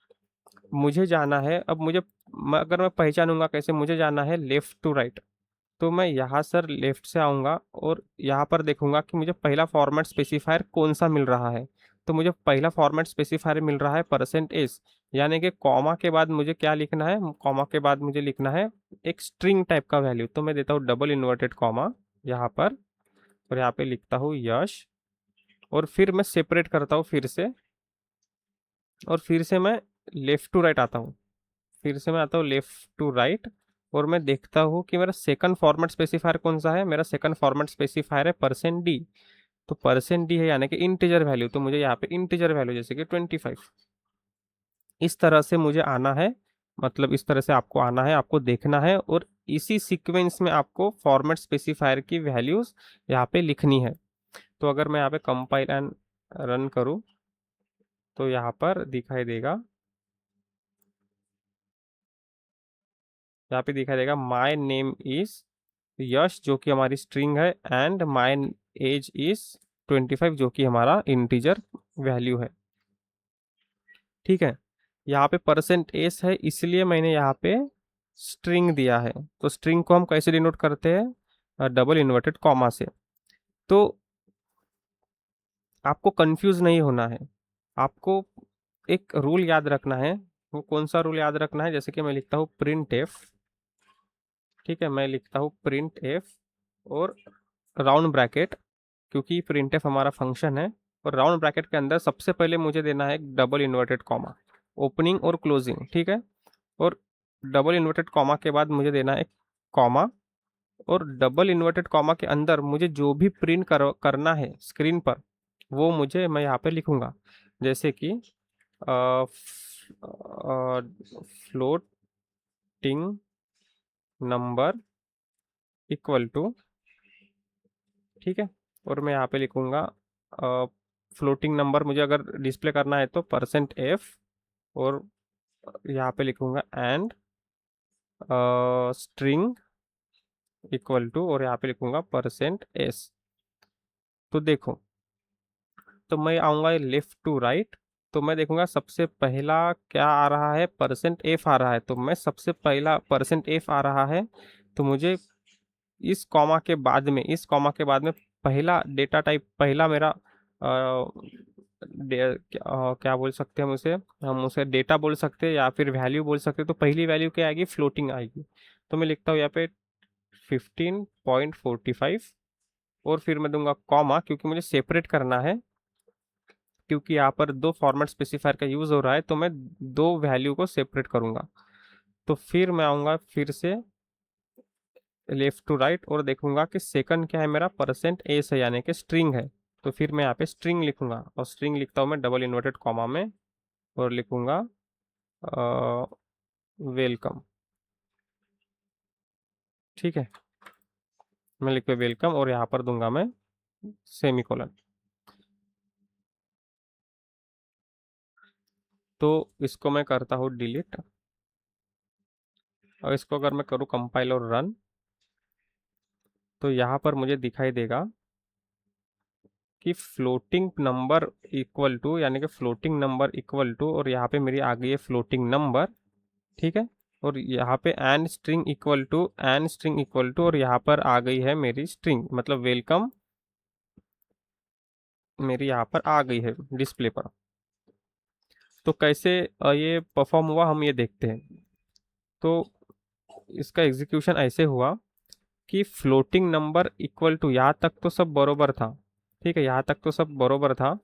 मुझे जाना है, अब मुझे अगर मैं पहचानूंगा कैसे, मुझे जाना है लेफ्ट टू राइट। तो मैं यहाँ सर लेफ्ट से आऊँगा और यहाँ पर देखूंगा कि मुझे पहला फॉर्मेट स्पेसिफायर कौन सा मिल रहा है। तो मुझे पहला फॉर्मेट स्पेसिफायर मिल रहा है %s, यानी कि कॉमा के बाद मुझे क्या लिखना है, कॉमा के बाद मुझे लिखना है एक स्ट्रिंग टाइप का वैल्यू। तो मैं देता हूँ डबल इन्वर्टेड कॉमा यहाँ पर, और यहाँ पे लिखता हूँ यश, और फिर मैं सेपरेट करता हूँ फिर से, और फिर से मैं लेफ्ट टू राइट आता हूँ, फिर से मैं आता हूँ लेफ्ट टू राइट, और मैं देखता हूँ कि मेरा सेकंड फॉर्मेट स्पेसिफायर कौन सा है। मेरा सेकंड फॉर्मेट स्पेसिफायर है %d। तो %d है यानी कि इंटीजर वैल्यू, तो मुझे यहाँ पे इंटीजर वैल्यू जैसे कि 25, इस तरह से मुझे आना है, मतलब इस तरह से आपको आना है, आपको देखना है, और इसी सीक्वेंस में आपको फॉर्मेट स्पेसिफायर की वैल्यूज यहाँ पे लिखनी है। तो अगर मैं यहाँ पे कंपाइल एंड रन करूँ तो यहाँ पर दिखाई देगा यहाँ पे दिखाई देगा माई नेम इज यश जो कि हमारी स्ट्रिंग है, एंड माई एज इज 25 जो कि हमारा इंटीजर वैल्यू है। ठीक है, यहाँ पे परसेंट एस है इसलिए मैंने यहाँ पे स्ट्रिंग दिया है। तो स्ट्रिंग को हम कैसे डिनोट करते हैं? डबल इन्वर्टेड कॉमा से। तो आपको कंफ्यूज नहीं होना है, आपको एक रूल याद रखना है। वो कौन सा रूल याद रखना है? जैसे कि मैं लिखता हूँ प्रिंट एफ। ठीक है, मैं लिखता हूँ प्रिंट एफ और राउंड ब्रैकेट, क्योंकि प्रिंट एफ हमारा फंक्शन है। और राउंड ब्रैकेट के अंदर सबसे पहले मुझे देना है एक डबल इन्वर्टेड कॉमा, ओपनिंग और क्लोजिंग। ठीक है, और डबल इन्वर्टेड कॉमा के बाद मुझे देना है कॉमा, और डबल इन्वर्टेड कॉमा के अंदर मुझे जो भी प्रिंट करना है स्क्रीन पर वो मुझे मैं यहाँ पे लिखूंगा। जैसे कि फ्लोटिंग नंबर इक्वल टू, ठीक है, और मैं यहाँ पे लिखूंगा फ्लोटिंग नंबर मुझे अगर डिस्प्ले करना है तो परसेंट एफ, और यहाँ पे लिखूंगा एंड स्ट्रिंग इक्वल टू, और यहाँ पे लिखूंगा परसेंट एस। तो देखो, तो मैं आऊँगा लेफ्ट टू राइट, तो मैं देखूंगा सबसे पहला क्या आ रहा है, परसेंट एफ आ रहा है। तो मैं सबसे पहला परसेंट एफ आ रहा है, तो मुझे इस कॉमा के बाद में, इस कॉमा के बाद में पहला डेटा टाइप, पहला मेरा क्या बोल सकते हैं हम उसे, हम उसे डेटा बोल सकते हैं या फिर वैल्यू बोल सकते हैं। तो पहली वैल्यू क्या आएगी? फ्लोटिंग आएगी। तो मैं लिखता हूँ यहाँ पे 15.45, और फिर मैं दूंगा कॉमा, क्योंकि मुझे सेपरेट करना है, क्योंकि यहाँ पर दो फॉर्मेट स्पेसिफायर का यूज हो रहा है, तो मैं दो वैल्यू को सेपरेट करूंगा। तो फिर मैं आऊंगा फिर से लेफ्ट टू राइट और देखूंगा कि सेकंड क्या है मेरा, परसेंट एस है यानी कि स्ट्रिंग है। तो फिर मैं यहाँ पे स्ट्रिंग लिखूंगा, और स्ट्रिंग लिखता हूँ मैं डबल इन्वर्टेड कॉमा में, और लिखूंगा वेलकम। ठीक है, मैं लिख पे वेलकम, और यहाँ पर दूंगा मैं सेमीकोलन। तो इसको मैं करता हूँ डिलीट, और इसको अगर मैं करूँ कंपाइल और रन, तो यहाँ पर मुझे दिखाई देगा कि फ्लोटिंग नंबर इक्वल टू, यानी कि फ्लोटिंग नंबर इक्वल टू, और यहाँ पे मेरी आ गई है फ्लोटिंग नंबर। ठीक है, और यहाँ पे end string equal to, end string equal to, और यहाँ पर आ गई है मेरी स्ट्रिंग, मतलब वेलकम मेरी यहाँ पर आ गई है डिस्प्ले पर। तो कैसे ये परफॉर्म हुआ हम ये देखते हैं। तो इसका एग्जीक्यूशन ऐसे हुआ कि फ्लोटिंग नंबर इक्वल टू, यहाँ तक तो सब बरोबर था। ठीक है, यहाँ तक तो सब बरोबर था,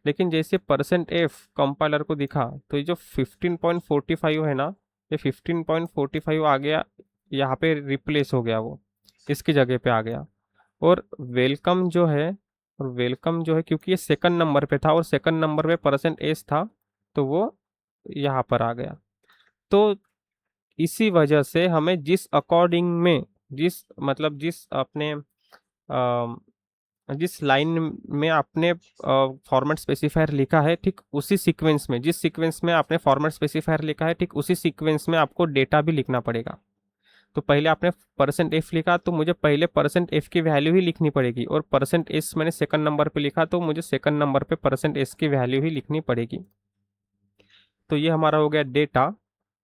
लेकिन जैसे परसेंट एफ कंपाइलर को दिखा, तो ये जो 15.45 है ना, ये 15.45 आ गया, यहाँ पे रिप्लेस हो गया, वो इसकी जगह पे आ गया। और वेलकम जो है, और वेलकम जो है क्योंकि ये सेकंड नंबर पे था और सेकंड नंबर पे परसेंट एस था, तो वो यहाँ पर आ गया। तो इसी वजह से हमें जिस अकॉर्डिंग में, जिस मतलब जिस अपने जिस लाइन में आपने फॉर्मेट स्पेसिफायर लिखा है, ठीक उसी सीक्वेंस में, जिस सीक्वेंस में आपने फॉर्मेट स्पेसिफायर लिखा है, ठीक उसी सीक्वेंस में आपको डेटा भी लिखना पड़ेगा। तो पहले आपने परसेंट एफ लिखा, तो मुझे पहले परसेंट एफ की वैल्यू ही लिखनी पड़ेगी, और परसेंट एस मैंने सेकंड नंबर पे लिखा, तो मुझे सेकंड नंबर पे परसेंट एस की वैल्यू ही लिखनी पड़ेगी। तो ये हमारा हो गया डेटा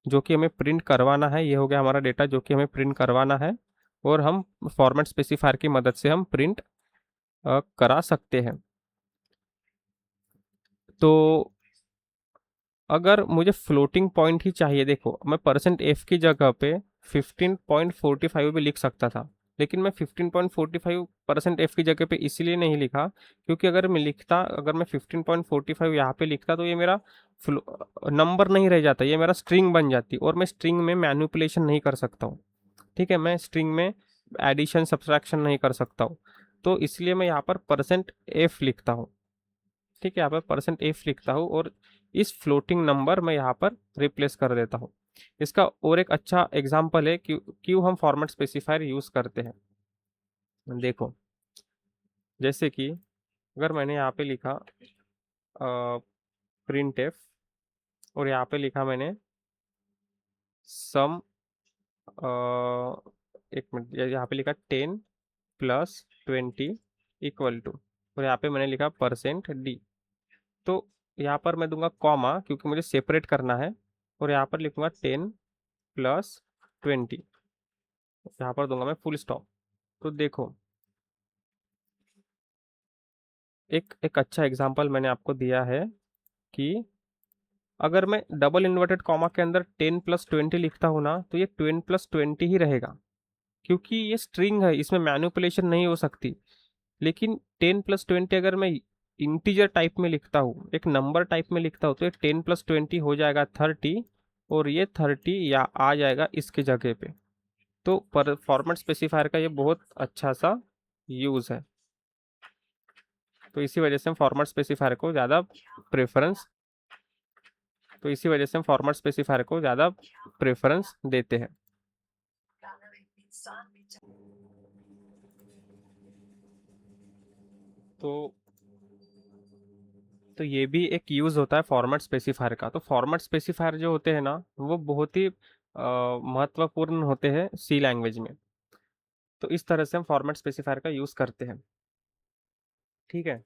जो कि हमें प्रिंट करवाना है, ये हो गया हमारा डेटा जो कि हमें प्रिंट करवाना है, और हम फॉर्मेट स्पेसिफायर की मदद से हम प्रिंट करा सकते हैं। तो अगर मुझे फ्लोटिंग पॉइंट ही चाहिए, देखो मैं परसेंट एफ की जगह पे 15.45 भी लिख सकता था, लेकिन मैं 15.45 परसेंट एफ की जगह पे इसलिए नहीं लिखा, क्योंकि अगर मैं 15.45 यहाँ पे लिखता, तो ये मेरा नंबर नहीं रह जाता, ये मेरा स्ट्रिंग बन जाती, और मैं स्ट्रिंग में मैनिपुलेशन नहीं कर सकता हूँ। ठीक है, मैं स्ट्रिंग में एडिशन सब्सट्रैक्शन नहीं कर सकता हूँ। तो इसलिए मैं यहाँ पर परसेंट एफ लिखता हूँ। ठीक है, यहाँ पर परसेंट एफ लिखता हूँ, और इस फ्लोटिंग नंबर मैं यहाँ पर रिप्लेस कर देता हूँ। इसका और एक अच्छा एग्जाम्पल है क्यों क्यों हम फॉर्मेट स्पेसिफायर यूज करते हैं। देखो, जैसे कि अगर मैंने यहाँ पे लिखा प्रिंट एफ, और यहाँ पे लिखा मैंने सम एक मिनट, यहाँ पे लिखा 10+20 इक्वल टू, और यहाँ पे मैंने लिखा %d। तो यहाँ पर मैं दूंगा कॉमा क्योंकि मुझे सेपरेट करना है, और यहाँ पर लिखूंगा 10+20, यहाँ पर दूंगा मैं फुल स्टॉप। तो देखो, एक एक अच्छा एग्जांपल मैंने आपको दिया है कि अगर मैं डबल इन्वर्टेड कॉमा के अंदर 10+20 लिखता हूँ ना, तो ये 10+20 ही रहेगा, क्योंकि ये स्ट्रिंग है, इसमें मैनिपुलेशन नहीं हो सकती। लेकिन 10+20 अगर मैं इंटीजर टाइप में लिखता हूँ, एक नंबर टाइप में लिखता हूँ, तो ये 10+20 हो जाएगा 30, और ये 30 या आ जाएगा इसके जगह पे। तो पर फॉर्मेट स्पेसिफायर का ये बहुत अच्छा सा यूज़ है। तो इसी वजह से हम फॉर्मेट स्पेसिफायर को ज़्यादा प्रेफरेंस तो इसी वजह से हम फॉर्मेट स्पेसिफायर को ज़्यादा प्रेफरेंस देते हैं। तो तो ये भी एक यूज़ होता है फॉर्मेट स्पेसिफायर का। तो फॉर्मेट स्पेसिफायर जो होते हैं ना, वो बहुत ही महत्वपूर्ण होते हैं सी लैंग्वेज में। तो इस तरह से हम फॉर्मेट स्पेसिफायर का यूज़ करते हैं। ठीक है।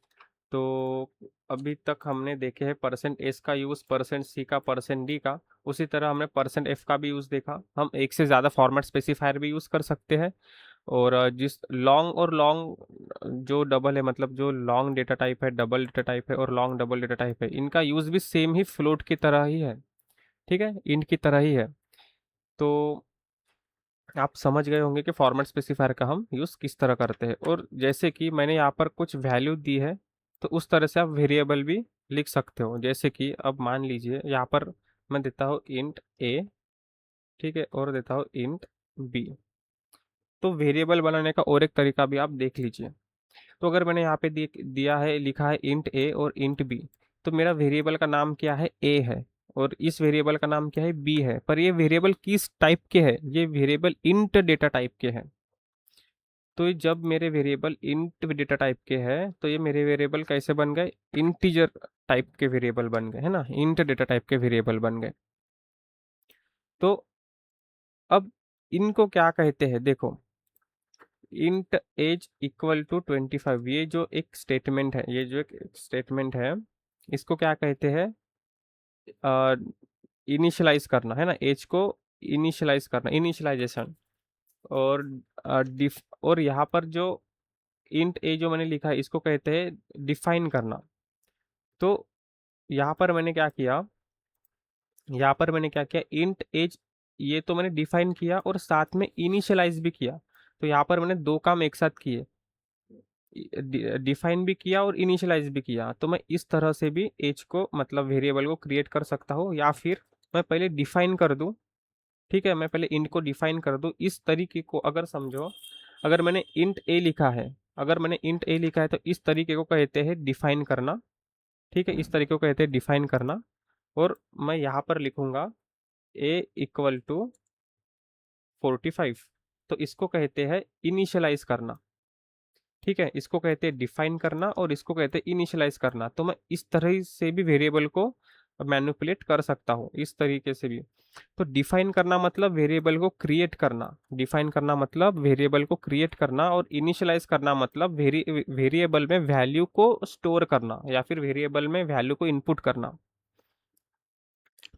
तो अभी तक हमने देखे हैं %s का यूज़, %c का, %d का। उसी तरह हमने %f का भी यूज़ देखा। हम एक से ज़्यादा फॉर्मेट स्पेसिफायर भी यूज़ कर सकते हैं। और जिस लॉन्ग और लॉन्ग जो डबल है, मतलब जो लॉन्ग डेटा टाइप है, डबल डेटा टाइप है, और लॉन्ग डबल डेटा टाइप है, इनका यूज़ भी सेम ही फ्लोट की तरह ही है। ठीक है, इंट की तरह ही है। तो आप समझ गए होंगे कि फॉर्मेट स्पेसिफायर का हम यूज़ किस तरह करते हैं। और जैसे कि मैंने यहाँ पर कुछ वैल्यू दी है, तो उस तरह से आप वेरिएबल भी लिख सकते हो। जैसे कि अब मान लीजिए यहाँ पर मैं देता हूँ इंट a, ठीक है, और देता हूँ इंट b। तो वेरिएबल बनाने का और एक तरीका भी आप देख लीजिए। तो अगर मैंने यहाँ पे दिया है, लिखा है इंट a और इंट b, तो मेरा वेरिएबल का नाम क्या है, a है, और इस वेरिएबल का नाम क्या है, b है। पर ये वेरिएबल किस टाइप के है, ये वेरिएबल इंट डेटा टाइप के हैं। तो ये जब मेरे वेरिएबल इंट डेटा टाइप के हैं, तो ये मेरे वेरिएबल कैसे बन गए, इंटीजर टाइप के वेरिएबल बन गए, है ना, इंट डेटा टाइप के वेरिएबल बन गए। तो अब इनको क्या कहते हैं, देखो, इंट एज इक्वल टू 25, ये जो एक स्टेटमेंट है, ये जो एक स्टेटमेंट है, इसको क्या कहते हैं, इनिशियलाइज करना, है ना, एज को इनिशियलाइज करना, इनिशियलाइजेशन। और डिफ और यहाँ पर जो इंट ए जो मैंने लिखा है, इसको कहते हैं डिफाइन करना। तो यहाँ पर मैंने क्या किया, इंट एज, ये तो मैंने डिफाइन किया और साथ में इनिशियलाइज भी किया। तो यहाँ पर मैंने दो काम एक साथ किए, डिफाइन भी किया और इनिशियलाइज भी किया। तो मैं इस तरह से भी एज को, मतलब वेरिएबल को क्रिएट कर सकता हूँ, या फिर मैं पहले डिफाइन कर दूँ। ठीक है, मैं पहले इंट को डिफाइन कर दूँ। इस तरीके को अगर समझो, अगर मैंने इंट ए लिखा है, तो इस तरीके को कहते हैं डिफाइन करना। ठीक है, इस तरीके को कहते हैं डिफाइन करना। और मैं यहाँ पर लिखूंगा ए इक्वल टू 45, तो इसको कहते हैं इनिशियलाइज करना। ठीक है, इसको कहते हैं डिफाइन करना और इसको कहते हैं इनिशियलाइज करना। तो मैं इस तरह से भी वेरिएबल को मैनिपुलेट कर सकता हूँ, इस तरीके से भी। तो डिफाइन करना मतलब वेरिएबल को क्रिएट करना, और इनिशियलाइज करना मतलब वेरिएबल में वैल्यू को स्टोर करना, या फिर वेरिएबल में वैल्यू को इनपुट करना।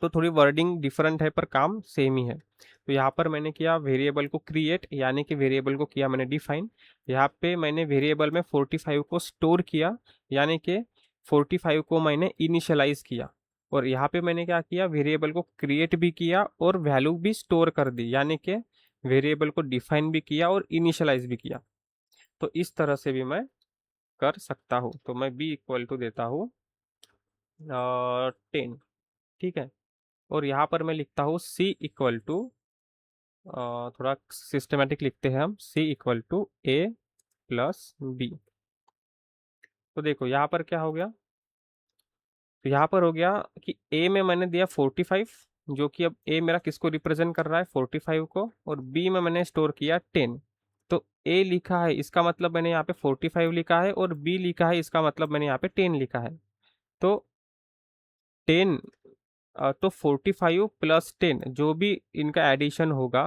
तो थोड़ी वर्डिंग डिफरेंट है पर काम सेम ही है। तो यहाँ पर मैंने किया वेरिएबल को क्रिएट, यानी कि वेरिएबल को किया मैंने डिफाइन। यहाँ पे मैंने वेरिएबल में 45 को स्टोर किया, यानी कि 45 को मैंने इनिशियलाइज किया। और यहाँ पे मैंने क्या किया, वेरिएबल को क्रिएट भी किया और वैल्यू भी स्टोर कर दी, यानी कि वेरिएबल को डिफाइन भी किया और इनिशियलाइज भी किया। तो इस तरह से भी मैं कर सकता हूँ। तो मैं बी इक्वल टू देता हूँ 10। ठीक है, और यहाँ पर मैं लिखता हूँ सी इक्वल टू, थोड़ा सिस्टमेटिक लिखते हैं हम, C equal to A plus B. तो देखो यहाँ पर क्या हो गया, तो यहाँ पर हो गया कि ए में मैंने दिया 45, जो कि अब ए मेरा किसको रिप्रेजेंट कर रहा है, 45 को, और बी में मैंने स्टोर किया 10। तो ए लिखा है, इसका मतलब मैंने यहाँ पे 45 लिखा है, और बी लिखा है, इसका मतलब मैंने यहाँ पे 10 लिखा है। तो 10 तो 45 प्लस 10 जो भी इनका एडिशन होगा,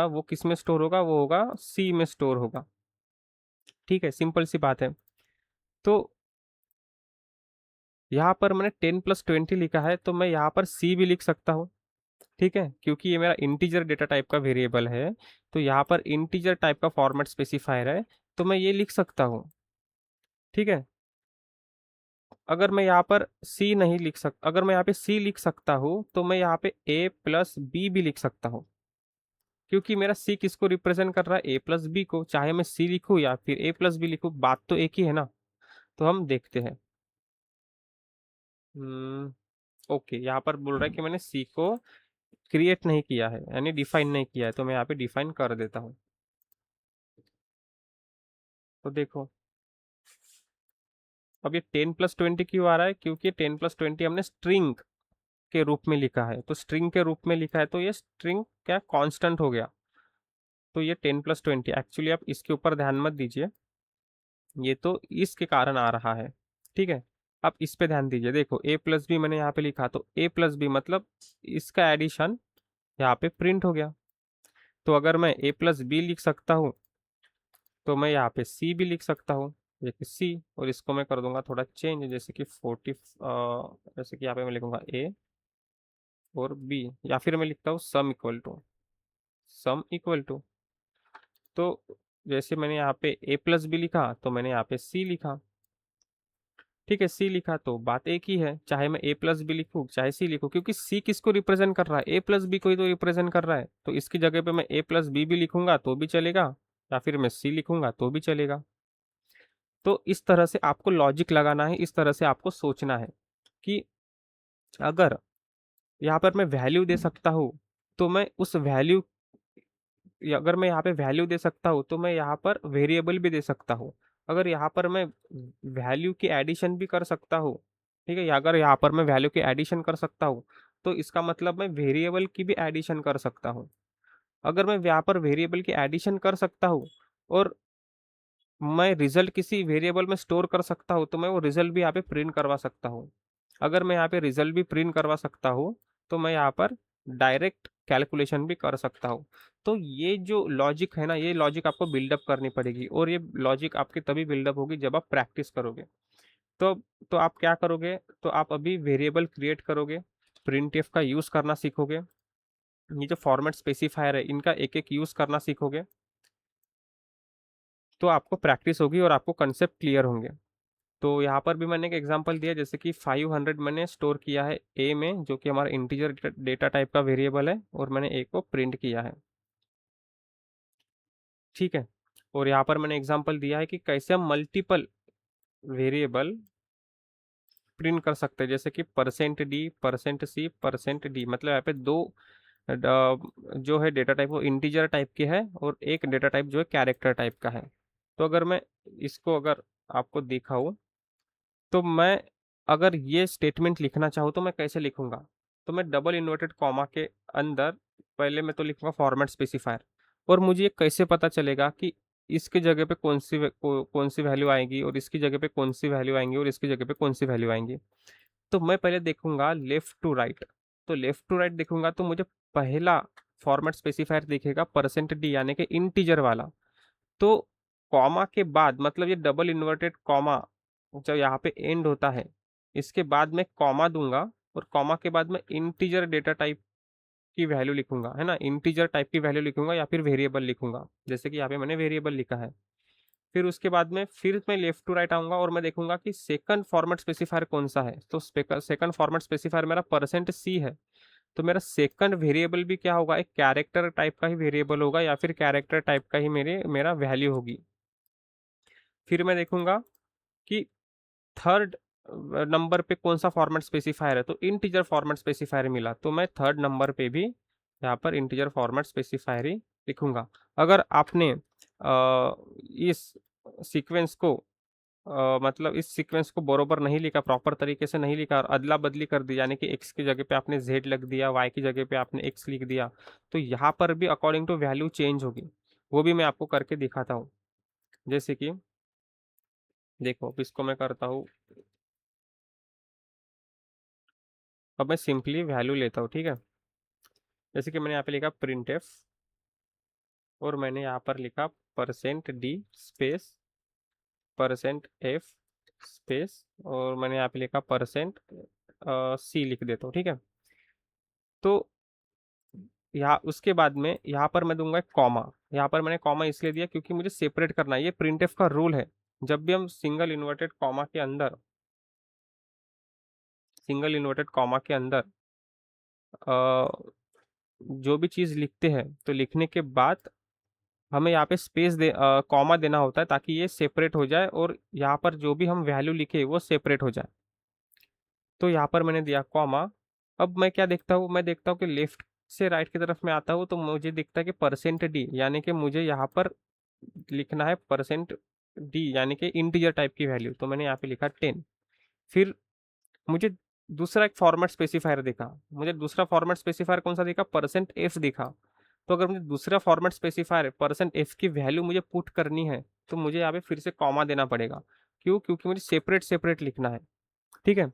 वो किस में स्टोर होगा, वो होगा सी में स्टोर होगा। ठीक है, सिंपल सी बात है। तो यहाँ पर मैंने 10 + 20 लिखा है, तो मैं यहाँ पर सी भी लिख सकता हूँ। ठीक है, क्योंकि ये मेरा इंटीजर डेटा टाइप का वेरिएबल है, तो यहाँ पर इंटीजर टाइप का फॉर्मेट स्पेसिफायर है, तो मैं ये लिख सकता हूँ। ठीक है, अगर मैं यहाँ पर सी नहीं लिख सक अगर मैं यहाँ पे सी लिख सकता हूँ, तो मैं यहाँ पे a+b भी लिख सकता हूँ, क्योंकि मेरा सी किसको रिप्रेजेंट कर रहा है, a+b को। चाहे मैं सी लिखूँ या फिर a+b लिखूँ, बात तो एक ही है ना। तो हम देखते हैं। ओके, यहाँ पर बोल रहा है कि मैंने सी को क्रिएट नहीं किया है, यानी डिफाइन नहीं किया है, तो मैं यहाँ पे डिफाइन कर देता हूँ। तो देखो, अब ये 10 + 20 क्यों आ रहा है, क्योंकि 10 + 20 हमने स्ट्रिंग के रूप में लिखा है। तो स्ट्रिंग के रूप में लिखा है, तो ये स्ट्रिंग क्या कांस्टेंट हो गया। तो ये 10 + 20 एक्चुअली, आप इसके ऊपर ध्यान मत दीजिए, ये तो इसके कारण आ रहा है। ठीक है, आप इस पे ध्यान दीजिए। देखो a+b मैंने यहाँ पे लिखा, तो a+b मतलब इसका एडिशन यहाँ पे प्रिंट हो गया। तो अगर मैं a+b लिख सकता हूँ, तो मैं यहाँ पे c भी लिख सकता हूँ। देखिए c, और इसको मैं कर दूंगा थोड़ा चेंज, जैसे कि 40, जैसे कि यहाँ पे मैं लिखूंगा a और b, या फिर मैं लिखता हूँ सम इक्वल टू। तो जैसे मैंने यहाँ पे a+b लिखा, तो मैंने यहाँ पे c लिखा। ठीक है, सी लिखा, तो बात एक ही है, चाहे मैं a+b लिखूँ चाहे सी लिखूँ, क्योंकि सी किसको रिप्रेजेंट कर रहा है, a+b को ही तो रिप्रेजेंट कर रहा है। तो इसकी जगह पे मैं a+b भी लिखूंगा तो भी चलेगा, या फिर मैं सी लिखूंगा तो भी चलेगा। तो इस तरह से आपको लॉजिक लगाना है, इस तरह से आपको सोचना है कि अगर यहाँ पर मैं वैल्यू दे सकता हूँ, तो मैं उस वैल्यू, अगर मैं यहाँ पे वैल्यू दे सकता हूँ, तो मैं यहाँ पर वेरिएबल भी दे सकता हूँ। अगर यहाँ पर मैं वैल्यू की एडिशन भी कर सकता हूँ, ठीक है, या अगर यहाँ पर मैं वैल्यू की एडिशन कर सकता हूँ, तो इसका मतलब मैं वेरिएबल की भी एडिशन कर सकता हूँ। अगर मैं यहाँ पर वेरिएबल की एडिशन कर सकता हूँ और मैं रिजल्ट किसी वेरिएबल में स्टोर कर सकता हूँ, तो मैं वो रिजल्ट भी यहाँ पे प्रिंट करवा सकता हूँ। अगर मैं यहाँ पे रिजल्ट भी प्रिंट करवा सकता हूँ, तो मैं यहाँ पर डायरेक्ट कैलकुलेशन भी कर सकता हूँ। तो ये जो लॉजिक है ना, ये लॉजिक आपको बिल्डअप करनी पड़ेगी, और ये लॉजिक आपकी तभी बिल्डअप होगी जब आप प्रैक्टिस करोगे। तो तो आप क्या करोगे, तो आप अभी वेरिएबल क्रिएट करोगे, प्रिंटफ का यूज करना सीखोगे, ये जो फॉर्मेट स्पेसिफायर है इनका एक एक यूज करना सीखोगे, तो आपको प्रैक्टिस होगी और आपको कंसेप्ट क्लियर होंगे। तो यहाँ पर भी मैंने एक एग्जांपल दिया, जैसे कि 500 मैंने स्टोर किया है ए में, जो कि हमारा इंटीजर डेटा टाइप का वेरिएबल है, और मैंने ए को प्रिंट किया है। ठीक है, और यहाँ पर मैंने एग्जांपल दिया है कि कैसे हम मल्टीपल वेरिएबल प्रिंट कर सकते हैं, जैसे कि %d, %c, %d, मतलब यहाँ पे दो जो है डेटा टाइप वो इंटीजर टाइप की है, और एक डेटा टाइप जो है कैरेक्टर टाइप का है। तो अगर मैं इसको अगर आपको दिखाऊं, तो मैं अगर ये स्टेटमेंट लिखना चाहूँ तो मैं कैसे लिखूंगा, तो मैं डबल इन्वर्टेड कॉमा के अंदर पहले मैं तो लिखूंगा फॉर्मेट स्पेसिफायर, और मुझे ये कैसे पता चलेगा कि इसकी जगह पे कौन सी वैल्यू आएगी, और इसकी जगह पे कौन सी वैल्यू आएंगी, और इसकी जगह पे कौन सी वैल्यू आएंगी। तो मैं पहले देखूंगा लेफ्ट टू राइट। तो लेफ्ट टू राइट देखूंगा, तो मुझे पहला फॉर्मेट स्पेसिफायर दिखेगा %d, यानी कि इंटीजर वाला। तो कॉमा के बाद, मतलब ये डबल इन्वर्टेड कॉमा जब यहाँ पे एंड होता है, इसके बाद मैं कॉमा दूंगा, और कॉमा के बाद मैं इंटीजर डेटा टाइप की वैल्यू लिखूंगा, है ना, इंटीजर टाइप की वैल्यू लिखूंगा या फिर वेरिएबल लिखूंगा, जैसे कि यहाँ पे मैंने वेरिएबल लिखा है। फिर उसके बाद में फिर मैं लेफ्ट टू राइट आऊंगा, और मैं देखूंगा कि सेकंड फॉर्मेट स्पेसिफायर कौन सा है। तो सेकंड फॉर्मेट स्पेसिफायर मेरा %c है, तो मेरा सेकंड वेरिएबल भी क्या होगा, एक कैरेक्टर टाइप का ही वेरिएबल होगा, या फिर कैरेक्टर टाइप का ही मेरा वैल्यू होगी। फिर मैं देखूंगा कि थर्ड नंबर पे कौन सा फॉर्मेट स्पेसिफायर है, तो इंटीजर फॉर्मेट स्पेसिफायर मिला, तो मैं थर्ड नंबर पे भी यहाँ पर इंटीजर फॉर्मेट स्पेसिफायर ही लिखूंगा। अगर आपने इस सीक्वेंस को मतलब इस सीक्वेंस को बरोबर नहीं लिखा, प्रॉपर तरीके से नहीं लिखा, और अदला बदली कर दी, यानी कि एक्स की जगह पे आपने जेड लिख दिया, वाई की जगह पे आपने एक्स लिख दिया, तो यहाँ पर भी अकॉर्डिंग टू वैल्यू चेंज होगी। वो भी मैं आपको करके दिखाता हूँ। जैसे कि देखो, अब इसको मैं करता हूँ अब मैं सिंपली वैल्यू लेता हूँ, ठीक है। जैसे कि मैंने यहाँ पे लिखा प्रिंट एफ, और मैंने यहाँ पर लिखा %d स्पेस %f स्पेस, और मैंने यहाँ पे लिखा %c लिख देता हूँ, ठीक है। तो यहाँ उसके बाद में यहाँ पर मैं दूंगा एक कॉमा। यहाँ पर मैंने कॉमा इसलिए दिया क्योंकि मुझे सेपरेट करना है, ये प्रिंटफ का रूल है। जब भी हम सिंगल इन्वर्टेड कॉमा के अंदर जो भी चीज़ लिखते हैं, तो लिखने के बाद हमें यहाँ पे कॉमा देना होता है, ताकि ये सेपरेट हो जाए और यहाँ पर जो भी हम वैल्यू लिखे वो सेपरेट हो जाए। तो यहाँ पर मैंने दिया कॉमा। अब मैं क्या देखता हूँ, मैं देखता हूँ कि लेफ्ट से राइट की तरफ में आता हूँ, तो मुझे दिखता है कि %d, यानी कि मुझे यहाँ पर लिखना है %d, यानी कि इंटीजर टाइप की वैल्यू। तो मैंने यहाँ पे लिखा 10। फिर मुझे दूसरा एक फॉर्मेट स्पेसिफायर दिखा। मुझे दूसरा फॉर्मेट स्पेसिफायर कौन सा दिखा? %f दिखा। तो अगर मुझे दूसरा फॉर्मेट स्पेसिफायर %f की वैल्यू मुझे पुट करनी है, तो मुझे यहाँ पे फिर से कॉमा देना पड़ेगा। क्यों? क्योंकि मुझे सेपरेट सेपरेट लिखना है, ठीक है।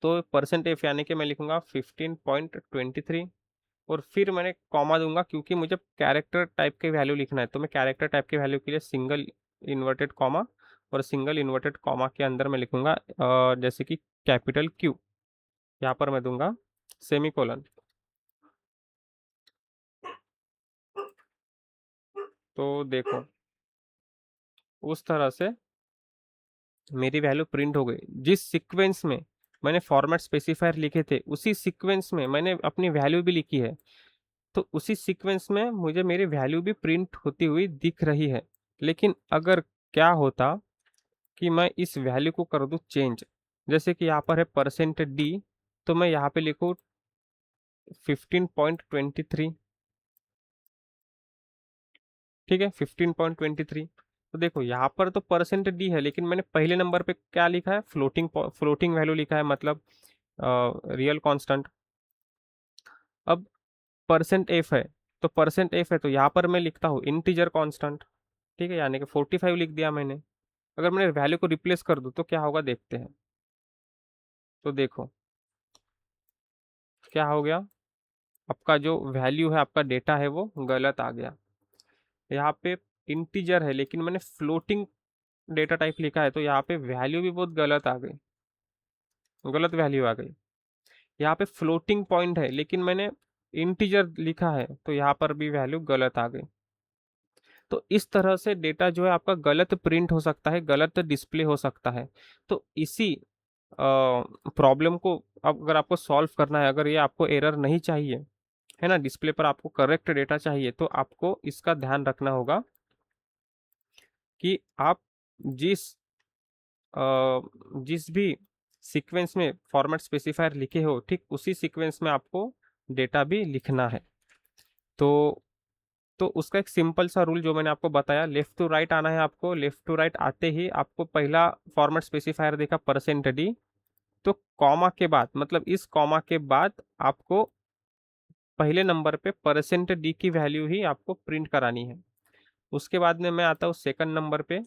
तो %f यानी कि मैं लिखूंगा 15.23, और फिर मैंने कॉमा दूंगा क्योंकि मुझे कैरेक्टर टाइप के वैल्यू लिखना है। तो मैं कैरेक्टर टाइप के वैल्यू के लिए सिंगल इन्वर्टेड कॉमा, और सिंगल इन्वर्टेड कॉमा के अंदर मैं लिखूंगा जैसे कि कैपिटल Q। यहाँ पर मैं दूंगा सेमीकोलन। तो देखो, उस तरह से मेरी वैल्यू प्रिंट हो गई। जिस सीक्वेंस में मैंने फॉर्मेट स्पेसिफायर लिखे थे, उसी सीक्वेंस में मैंने अपनी वैल्यू भी लिखी है। तो उसी सीक्वेंस में मुझे मेरी वैल्यू भी प्रिंट होती हुई दिख रही है। लेकिन अगर क्या होता कि मैं इस वैल्यू को कर दूं चेंज, जैसे कि यहाँ पर है %d, तो मैं यहाँ पे लिखूँ 15.23, ठीक है, 15.23। तो देखो यहाँ पर तो %d है, लेकिन मैंने पहले नंबर पे क्या लिखा है? फ्लोटिंग वैल्यू लिखा है, मतलब रियल कांस्टेंट। अब %f है, तो %f है, तो यहाँ पर मैं लिखता हूँ इंटीजर कांस्टेंट, ठीक है, यानी कि 45 लिख दिया मैंने। अगर मैंने वैल्यू को रिप्लेस कर दूं तो क्या होगा, देखते हैं। तो देखो क्या हो गया, आपका जो वैल्यू है, आपका डेटा है, वो गलत आ गया। यहाँ पे इंटीजर है, लेकिन मैंने फ्लोटिंग डेटा टाइप लिखा है, तो यहाँ पे वैल्यू भी बहुत गलत आ गई, गलत वैल्यू आ गई। यहाँ पे फ्लोटिंग पॉइंट है, लेकिन मैंने इंटीजर लिखा है, तो यहाँ पर भी वैल्यू गलत आ गई। तो इस तरह से डेटा जो है आपका गलत प्रिंट हो सकता है, गलत डिस्प्ले हो सकता है। तो इसी प्रॉब्लम को अगर आपको सॉल्व करना है, अगर ये आपको एरर नहीं चाहिए है ना, डिस्प्ले पर आपको करेक्ट डेटा चाहिए, तो आपको इसका ध्यान रखना होगा कि आप जिस जिस भी सीक्वेंस में फॉर्मेट स्पेसिफायर लिखे हो, ठीक उसी सीक्वेंस में आपको डेटा भी लिखना है। तो उसका एक सिंपल सा रूल जो मैंने आपको बताया, लेफ्ट टू राइट आना है आपको। लेफ्ट टू राइट आते ही आपको पहला फॉर्मेट स्पेसिफायर देखा %d, तो कॉमा के बाद, मतलब इस कॉमा के बाद आपको पहले नंबर पे %d की वैल्यू ही आपको प्रिंट करानी है। उसके बाद में मैं आता हूँ सेकंड नंबर पे।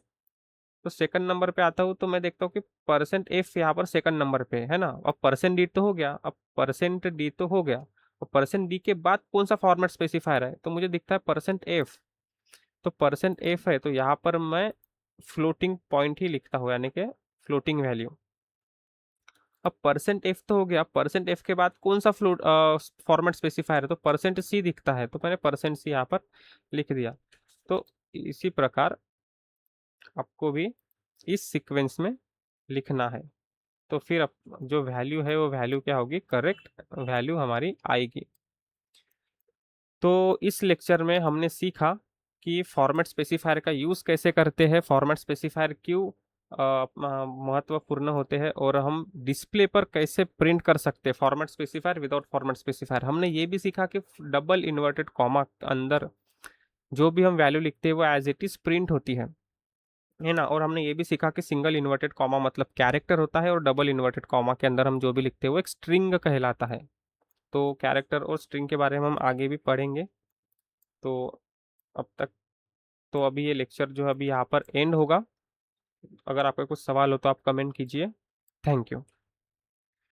तो सेकंड नंबर पे आता हूँ, तो मैं देखता हूँ कि %f यहाँ पर सेकंड नंबर पे है ना। अब %d तो हो गया, अब %d तो हो गया, और %d के बाद कौन सा फॉर्मेट स्पेसिफायर है? तो मुझे दिखता है %f। तो %f है, तो यहाँ पर मैं फ्लोटिंग पॉइंट ही लिखता हूँ, यानी कि फ्लोटिंग वैल्यू। अब %f तो हो गया, %f के बाद कौन सा फ्लोट फॉर्मेट स्पेसिफायर है? तो %c दिखता है, तो मैंने %c यहाँ पर लिख दिया। तो इसी प्रकार आपको भी इस सीक्वेंस में लिखना है। तो फिर जो वैल्यू है वो वैल्यू क्या होगी, करेक्ट वैल्यू हमारी आएगी। तो इस लेक्चर में हमने सीखा कि फॉर्मेट स्पेसिफायर का यूज़ कैसे करते हैं, फॉर्मेट स्पेसिफायर क्यों महत्वपूर्ण होते हैं, और हम डिस्प्ले पर कैसे प्रिंट कर सकते हैं format specifier without format specifier. हमने ये भी सीखा कि डबल इन्वर्टेड कॉमा अंदर जो भी हम वैल्यू लिखते हैं वो एज इट इज प्रिंट होती है ना। और हमने ये भी सीखा कि सिंगल इन्वर्टेड कॉमा मतलब कैरेक्टर होता है, और डबल इन्वर्टेड कॉमा के अंदर हम जो भी लिखते हैं वो एक स्ट्रिंग कहलाता है। तो कैरेक्टर और स्ट्रिंग के बारे में हम आगे भी पढ़ेंगे। तो अब तक, तो अभी ये लेक्चर जो है अभी यहाँ पर एंड होगा। अगर आपका कुछ सवाल हो तो आप कमेंट कीजिए। Thank you.